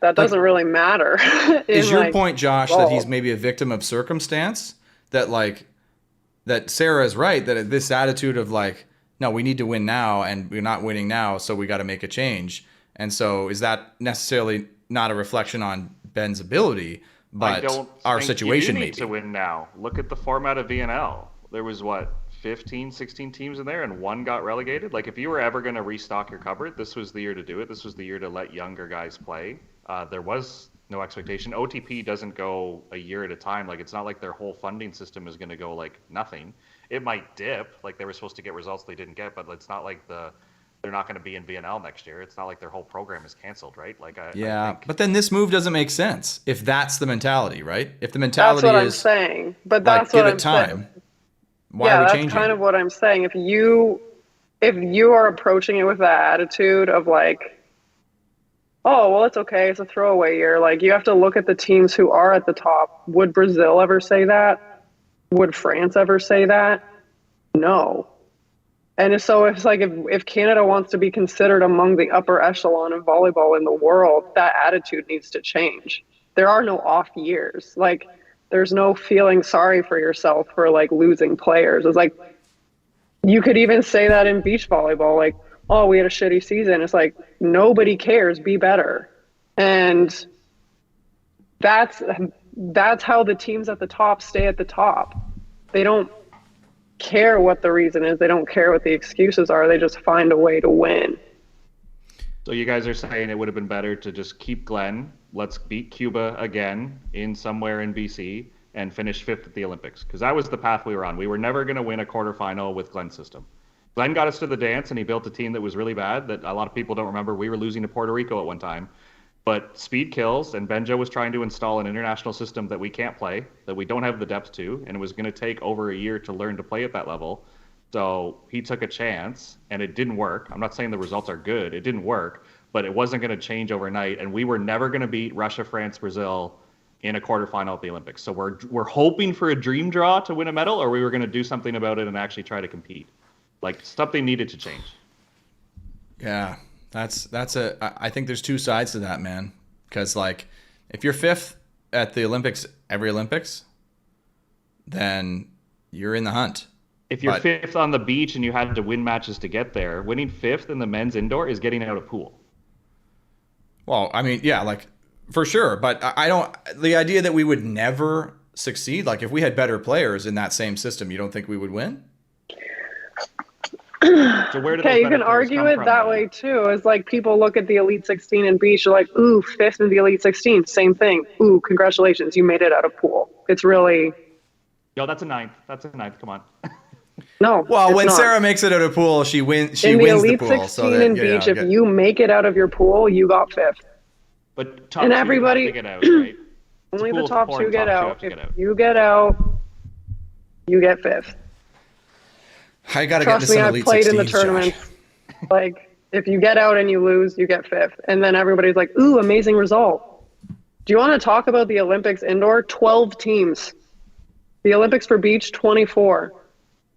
that doesn't really matter. Is your point, Josh, that he's results. maybe a victim of circumstance? That Sarah is right, that this attitude of like, no, we need to win now, and we're not winning now, so we got to make a change. And so is that necessarily not a reflection on Ben's ability, but our situation you maybe? need to win now. Look at the format of VNL. There was, 15, 16 teams in there, and one got relegated? Like, if you were ever going to restock your cupboard, this was the year to do it. This was the year to let younger guys play. There was no expectation. OTP doesn't go a year at a time. Like, it's not like their whole funding system is going to go, like, nothing. It might dip. Like, they were supposed to get results they didn't get, but it's not like they're not going to be in VNL next year. It's not like their whole program is canceled, right? Like, I think, but then this move doesn't make sense if that's the mentality, right? If the mentality That's what I'm is saying. But like, that's what give I'm it time, saying. why are we that's changing? kind of what I'm saying. If you are approaching it with that attitude of like, oh, well, it's okay, it's a throwaway year. Like, you have to look at the teams who are at the top. Would Brazil ever say that? Would France ever say that? No. And so it's like if Canada wants to be considered among the upper echelon of volleyball in the world, that attitude needs to change. There are no off years. Like, there's no feeling sorry for yourself for like losing players. It's like, you could even say that in beach volleyball, like, oh, we had a shitty season. It's like, nobody cares, be better. And that's how the teams at the top stay at the top. They don't care what the reason is. They don't care what the excuses are. They just find a way to win. So you guys are saying it would have been better to just keep Glenn, let's beat Cuba again in somewhere in BC, and finish fifth at the Olympics, because that was the path we were on. We were never going to win a quarterfinal with Glenn's system. Glenn got us to the dance, and he built a team that was really bad that a lot of people don't remember. We were losing to Puerto Rico at one time. But speed kills, and Benjo was trying to install an international system that we can't play, that we don't have the depth to, and it was going to take over a year to learn to play at that level. So he took a chance, and it didn't work. I'm not saying the results are good. It didn't work, but it wasn't going to change overnight, and we were never going to beat Russia, France, Brazil in a quarterfinal at the Olympics. So we're hoping for a dream draw to win a medal, or we were going to do something about it and actually try to compete. Like, something needed to change. Yeah, I think there's two sides to that, man. Because, like, if you're fifth at the Olympics, every Olympics, then you're in the hunt. If you're fifth on the beach and you had to win matches to get there, winning fifth in the men's indoor is getting out of pool. Well, I mean, yeah, like, for sure. But the idea that we would never succeed, like, if we had better players in that same system, you don't think we would win? So where do Okay, you can argue it that way too. It's like people look at the Elite 16 in beach, you're like, ooh, fifth in the Elite 16, same thing. Ooh, congratulations, you made it out of pool. It's really... Yo, that's a ninth. Come on. No. Well, when not. Sarah makes it out of pool, she wins. She in the wins Elite the pool. 16 in beach, if you make it out of your pool, you got fifth. But top and two everybody have to get out, right? only the pool's top four two and get top two out. have to If get out. you get out, you get fifth. I gotta get Trust to me, some I've Elite played in 16s, the tournaments. Like, if you get out and you lose, you get fifth. And then everybody's like, ooh, amazing result. Do you want to talk about the Olympics indoor? 12 teams. The Olympics for beach, 24.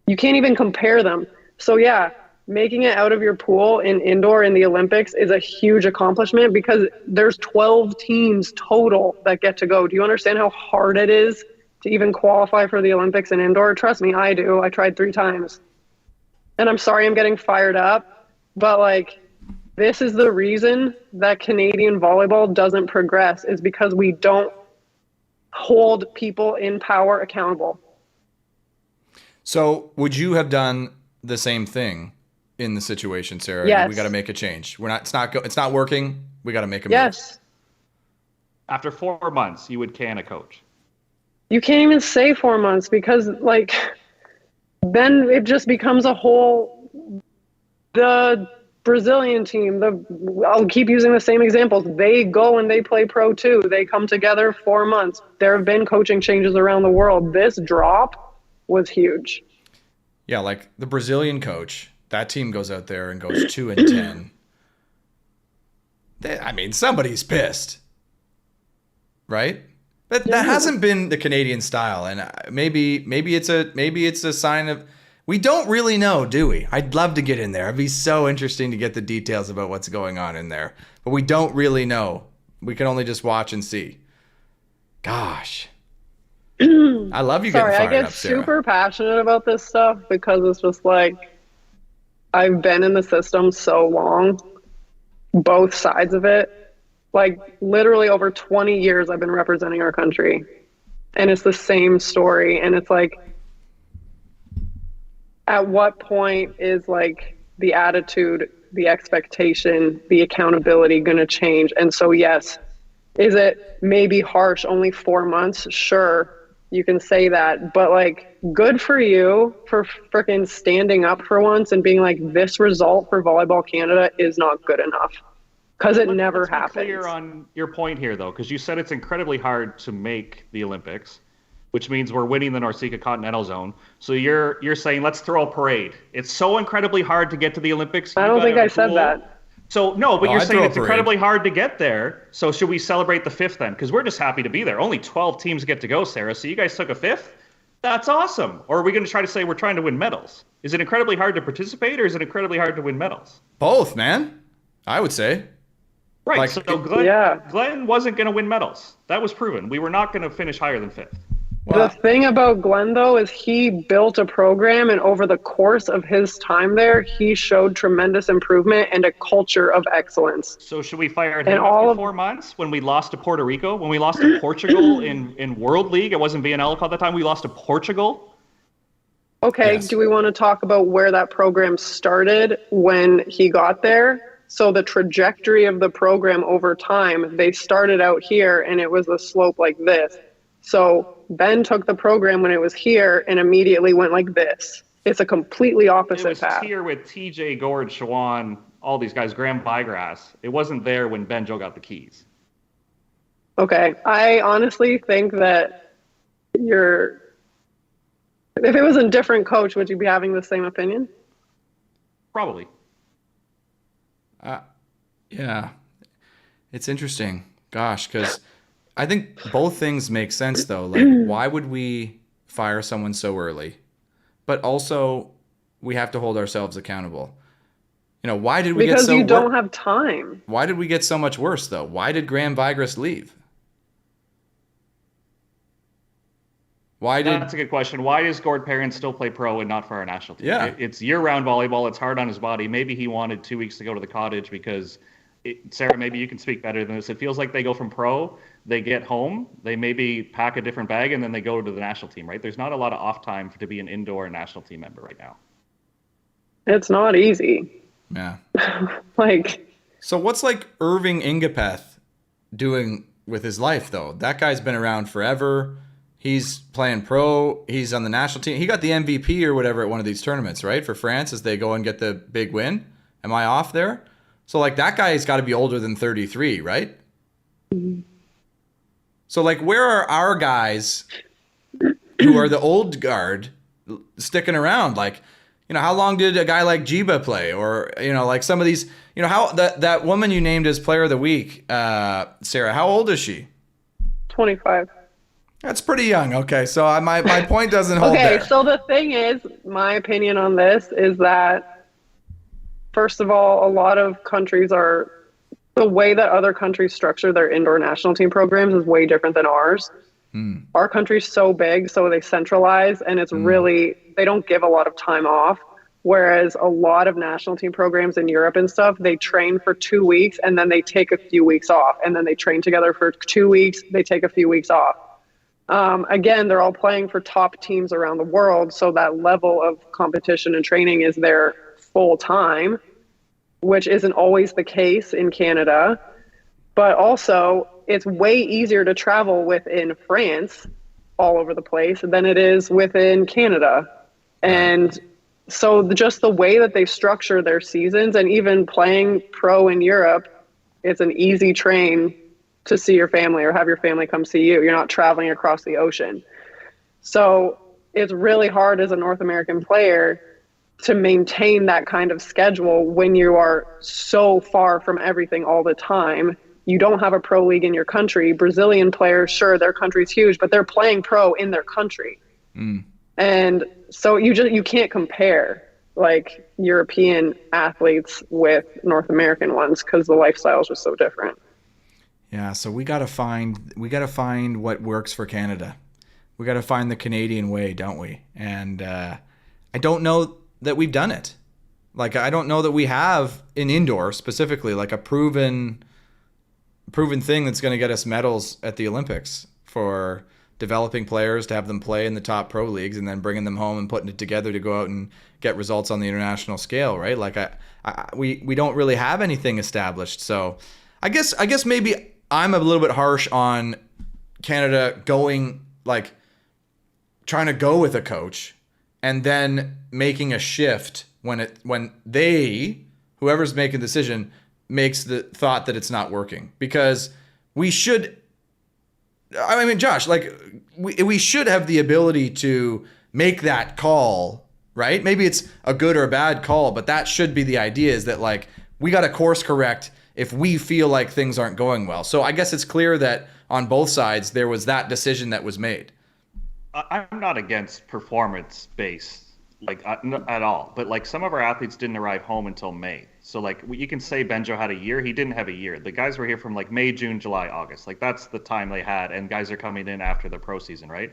You can't even compare them. So yeah, making it out of your pool in indoor in the Olympics is a huge accomplishment because there's 12 teams total that get to go. Do you understand how hard it is to even qualify for the Olympics in indoor? Trust me, I do. I tried 3 times. And I'm sorry I'm getting fired up, but like, this is the reason that Canadian volleyball doesn't progress, is because we don't hold people in power accountable. So would you have done the same thing in the situation, Sarah? Yes. We got to make a change. It's not working. We got to make a move. Yes. After 4 months, you would can a coach. You can't even say 4 months because like then it just becomes a whole, the Brazilian team, I'll keep using the same examples. They go and they play pro too. They come together 4 months. There have been coaching changes around the world. This drop was huge. Yeah, like the Brazilian coach, that team goes out there and goes 2-10. I mean, somebody's pissed, right? But that hasn't been the Canadian style, and maybe it's a sign of. We don't really know, do we? I'd love to get in there. It'd be so interesting to get the details about what's going on in there. But we don't really know. We can only just watch and see. Gosh. I love you getting fired up, Sarah. Sorry, I get super passionate about this stuff because it's just like, I've been in the system so long, both sides of it. Like literally over 20 years I've been representing our country. And it's the same story. And it's like, at what point is like the attitude, the expectation, the accountability going to change? And so, yes, is it maybe harsh, only 4 months? Sure, you can say that, but like, good for you for freaking standing up for once and being like, this result for Volleyball Canada is not good enough. Because it never happens. Let's be clear on your point here, though, because you said it's incredibly hard to make the Olympics, which means we're winning the NORCECA Continental Zone. So you're saying let's throw a parade. It's so incredibly hard to get to the Olympics. I don't think I said that. So no, but you're saying it's incredibly hard to get there. So should we celebrate the 5th then? Because we're just happy to be there. Only 12 teams get to go, Sarah. So you guys took a 5th? That's awesome. Or are we going to try to say we're trying to win medals? Is it incredibly hard to participate, or is it incredibly hard to win medals? Both, man. I would say. Right. Like, so Glenn wasn't going to win medals. That was proven. We were not going to finish higher than 5th. Wow. The thing about Glenn, though, is he built a program, and over the course of his time there, he showed tremendous improvement and a culture of excellence. So should we fire at him after 4 months when we lost to Puerto Rico? When we lost to Portugal in World League? It wasn't VNL at the time. We lost to Portugal. Okay, yes. Do we want to talk about where that program started when he got there? So the trajectory of the program over time, they started out here, and it was a slope like this. So Ben took the program when it was here and immediately went like this. It's a completely opposite path. It was here with TJ, Gord, Shawan, all these guys, Graham Bygrass. It wasn't there when Benjo got the keys. Okay. I honestly think that if it was a different coach, would you be having the same opinion? Probably. Yeah. It's interesting. Gosh, because I think both things make sense, though. Like, why would we fire someone so early? But also, we have to hold ourselves accountable. You know, why did we get so... Because you don't have time. Why did we get so much worse, though? Why did Graham Vigras leave? That's a good question. Why does Gord Perrin still play pro and not for our national team? Yeah. It's year-round volleyball. It's hard on his body. Maybe he wanted 2 weeks to go to the cottage because... Sarah, maybe you can speak better than this. It feels like they go from pro, they get home, they maybe pack a different bag, and then they go to the national team, right? There's not a lot of off time to be an indoor national team member right now. It's not easy. Yeah. So what's like Irving Ingapeth doing with his life, though? That guy's been around forever. He's playing pro. He's on the national team. He got the MVP or whatever at one of these tournaments, right? For France as they go and get the big win. Am I off there? So, like, that guy's got to be older than 33, right? Mm-hmm. So, like, where are our guys who are the old guard sticking around? Like, you know, how long did a guy like Jiba play? Or, you know, like some of these, you know, how that woman you named as Player of the Week, Sarah, how old is she? 25. That's pretty young. Okay, so my point doesn't hold Okay, there. so the thing is, my opinion on this is that, first of all, a lot of countries are, the way that other countries structure their indoor national team programs is way different than ours. Our country's so big, so they centralize, and it's really, they don't give a lot of time off. Whereas a lot of national team programs in Europe and stuff, they train for 2 weeks and then they take a few weeks off, and then they train together for 2 weeks, they take a few weeks off. Again, they're all playing for top teams around the world, so that level of competition and training is there full time, which isn't always the case in Canada. But also, it's way easier to travel within France all over the place than it is within Canada. And so just the way that they structure their seasons, and even playing pro in Europe, it's an easy train to see your family or have your family come see you. You're not traveling across the ocean. So it's really hard as a North American player to maintain that kind of schedule when you are so far from everything all the time. You don't have a pro league in your country. Brazilian players, sure, their country's huge, but they're playing pro in their country. And so you can't compare like European athletes with North American ones because the lifestyle is just so different. Yeah, so we gotta find what works for Canada. We gotta find the Canadian way, don't we? And I don't know that we've done it. Like, I don't know that we have in indoor specifically, like a proven thing that's going to get us medals at the Olympics for developing players to have them play in the top pro leagues and then bringing them home and putting it together to go out and get results on the international scale, right? Like we don't really have anything established. So I guess maybe I'm a little bit harsh on Canada going, like, trying to go with a coach and then making a shift when whoever's making the decision makes the thought that it's not working. Because we should, I mean, Josh, like, we should have the ability to make that call, right? Maybe it's a good or a bad call, but that should be the idea, is that, like, we got to course correct if we feel like things aren't going well. So I guess it's clear that on both sides there was that decision that was made. I'm not against performance-based, like, at all. But, like, some of our athletes didn't arrive home until May. So, like, you can say Benjo had a year. He didn't have a year. The guys were here from, like, May, June, July, August. Like, that's the time they had. And guys are coming in after the pro season, right?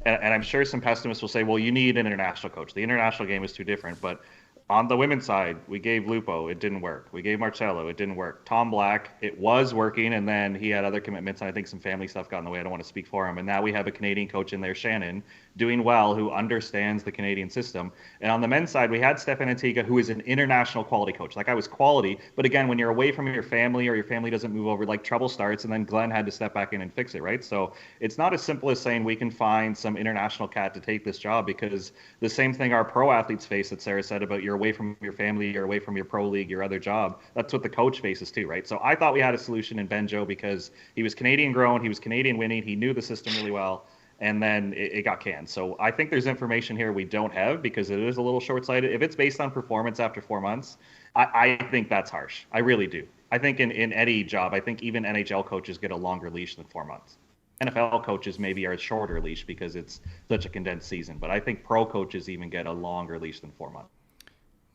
And I'm sure some pessimists will say, well, you need an international coach. The international game is too different. But on the women's side, we gave Lupo. It didn't work. We gave Marcello. It didn't work. Tom Black, it was working, and then he had other commitments, and I think some family stuff got in the way. I don't want to speak for him. And now we have a Canadian coach in there, Shannon, doing well, who understands the Canadian system. And on the men's side, we had Stefan Antigua, who is an international quality coach. Like, I was quality, but again, when you're away from your family or your family doesn't move over, like, trouble starts, and then Glenn had to step back in and fix it, right? So it's not as simple as saying we can find some international cat to take this job, because the same thing our pro athletes face that Sarah said about you're away from your family, you're away from your pro league, your other job, that's what the coach faces too, right? So I thought we had a solution in Benjo because he was Canadian grown, he was Canadian winning, he knew the system really well. And then it got canned. So I think there's information here we don't have, because it is a little short-sighted. If it's based on performance after 4 months, I think that's harsh. I really do. I think in any job, I think even NHL coaches get a longer leash than 4 months. NFL coaches maybe are a shorter leash because it's such a condensed season. But I think pro coaches even get a longer leash than 4 months.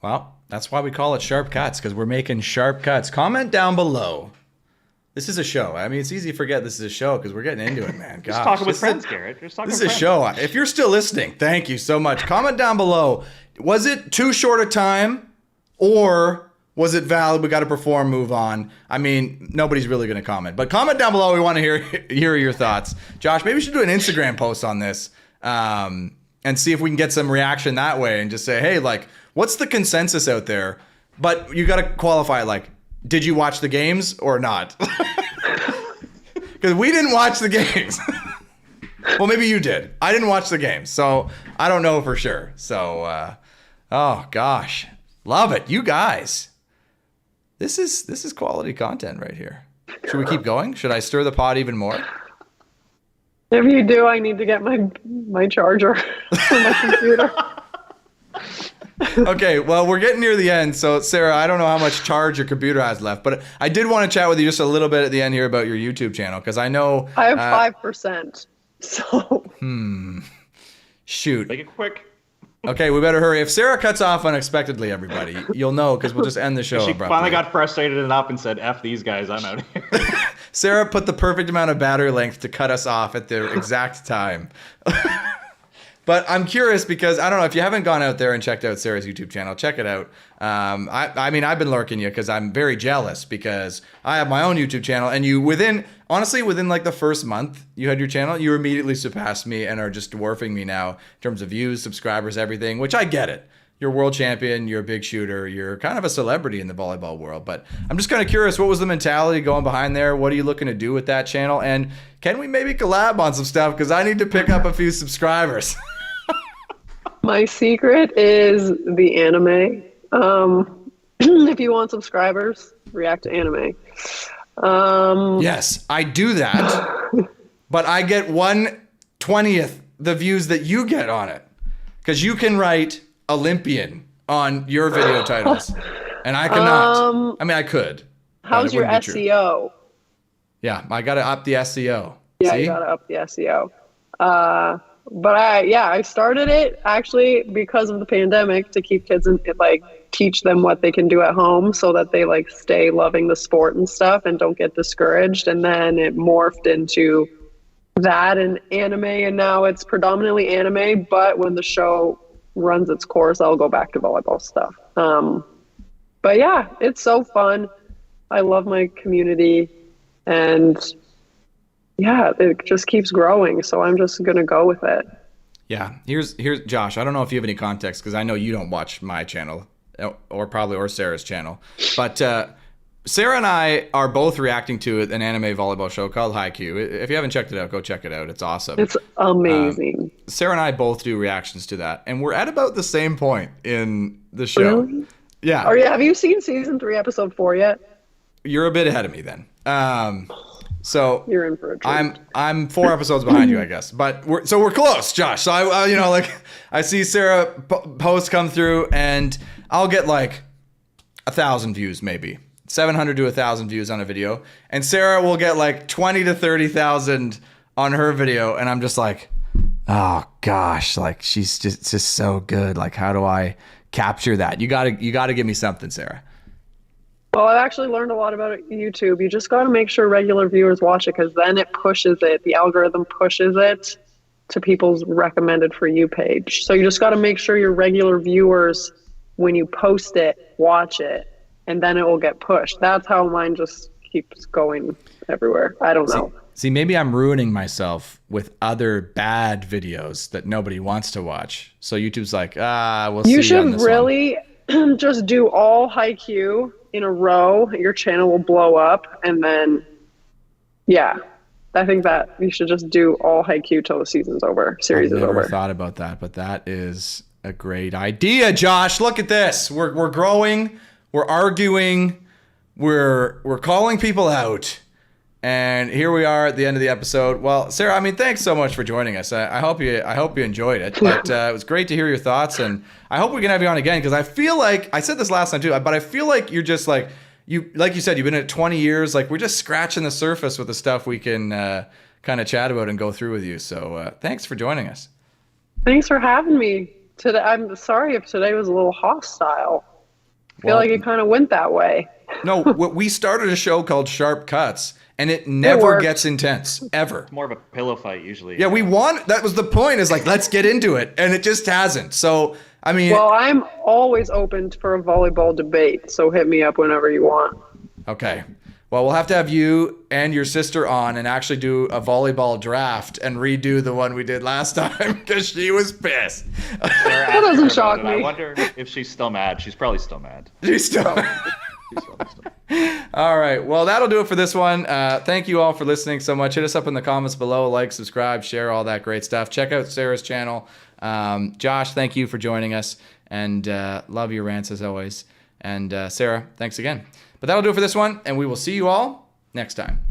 Well, that's why we call it Sharp Cuts, because we're making sharp cuts. Comment down below. This is a show. I mean, it's easy to forget this is a show because we're getting into it, man. Gosh, just talking with friends, Garrett. Just talking. This is a show. If you're still listening, thank you so much. Comment down below. Was it too short a time, or was it valid? We got to perform, move on. I mean, nobody's really going to comment, but comment down below. We want to hear your thoughts. Josh, maybe we should do an Instagram post on this and see if we can get some reaction that way, and just say, hey, like, what's the consensus out there? But you got to qualify, like, did you watch the games or not? Because we didn't watch the games. Well, maybe you did. I didn't watch the games, so I don't know for sure. So, oh gosh, love it, you guys. This is quality content right here. Should we keep going? Should I stir the pot even more? If you do, I need to get my charger for my computer. Okay, well, we're getting near the end. So, Sarah, I don't know how much charge your computer has left, but I did want to chat with you just a little bit at the end here about your YouTube channel, because I know I have 5%. So Shoot. Make it quick. Okay, we better hurry. If Sarah cuts off unexpectedly, everybody, you'll know because we'll just end the show She abruptly. finally got frustrated enough and said, F these guys, I'm out of here. Sarah put the perfect amount of battery length to cut us off at the exact time. But I'm curious because I don't know if you haven't gone out there and checked out Sarah's YouTube channel, check it out. I mean, I've been lurking you because I'm very jealous because I have my own YouTube channel and you honestly, within like the first month you had your channel, you immediately surpassed me and are just dwarfing me now in terms of views, subscribers, everything, which I get it. You're a world champion, you're a big shooter, you're kind of a celebrity in the volleyball world. But I'm just kind of curious, what was the mentality going behind there? What are you looking to do with that channel? And can we maybe collab on some stuff? Because I need to pick up a few subscribers. my secret is the anime. If you want subscribers, react to anime. Yes, I do that, but I get 1/20th the views that you get on it. Because you can write Olympian on your video titles, and I cannot. I mean, I could. How's your SEO? Yeah, I got to up the SEO. Yeah, See? you got to up the SEO. But I started it actually because of the pandemic to keep kids and like teach them what they can do at home so that they like stay loving the sport and stuff and don't get discouraged. And then it morphed into that and anime, and now it's predominantly anime. But when the show runs its course, I'll go back to volleyball stuff. But yeah, it's so fun. I love my community, and yeah, it just keeps growing. So I'm just going to go with it. Yeah. Here's Josh. I don't know if you have any context because I know you don't watch my channel or Sarah's channel. But Sarah and I are both reacting to an anime volleyball show called Haikyuu. If you haven't checked it out, go check it out. It's awesome. It's amazing. Sarah and I both do reactions to that. And we're at about the same point in the show. Really? Yeah. Have you seen season 3, episode 4 yet? You're a bit ahead of me then. So you're in for a treat. I'm 4 episodes behind you, I guess. But we're close, Josh. So I see Sarah posts come through, and I'll get like 1,000 views, maybe 700 to 1,000 views on a video, and Sarah will get like 20 to 30,000 on her video, and I'm just like, oh gosh, like she's just so good. Like, how do I capture that? You gotta give me something, Sarah. Well, I've actually learned a lot about YouTube. You just got to make sure regular viewers watch it, because then it pushes it. The algorithm pushes it to people's recommended for you page. So you just got to make sure your regular viewers, when you post it, watch it, and then it will get pushed. That's how mine just keeps going everywhere. I don't know. See, maybe I'm ruining myself with other bad videos that nobody wants to watch. So YouTube's like, we'll see. You should really just do all Haikyuu in a row. Your channel will blow up, and then I think that you should just do all Haikyuu till the season's over, series is over. I've never thought about that, but that is a great idea, Josh. Look at this. We're growing, we're arguing, we're calling people out, and here we are at the end of the episode. Well, Sarah, I mean, thanks so much for joining us. I hope you enjoyed it. But it was great to hear your thoughts, and I hope we can have you on again, because I feel like I said this last time too, but I feel like you're just like you said, you've been at 20 years. Like, we're just scratching the surface with the stuff we can kind of chat about and go through with you. So thanks for joining us. Thanks for having me today. I'm sorry if today was a little hostile. I feel like it kind of went that way. No, we started a show called Sharp Cuts, and it never gets intense, ever. It's more of a pillow fight usually. Yeah, we won. That was the point, is like, let's get into it. And it just hasn't. So, I mean. Well, I'm always open for a volleyball debate, so hit me up whenever you want. Okay. Well, we'll have to have you and your sister on and actually do a volleyball draft and redo the one we did last time, because she was pissed. That doesn't shock me. I wonder if she's still mad. She's probably still mad. She's still mad. All right. Well, that'll do it for this one. Thank you all for listening so much. Hit us up in the comments below. Like, subscribe, share, all that great stuff. Check out Sarah's channel. Josh, thank you for joining us. And love your rants as always. And Sarah, thanks again. But that'll do it for this one. And we will see you all next time.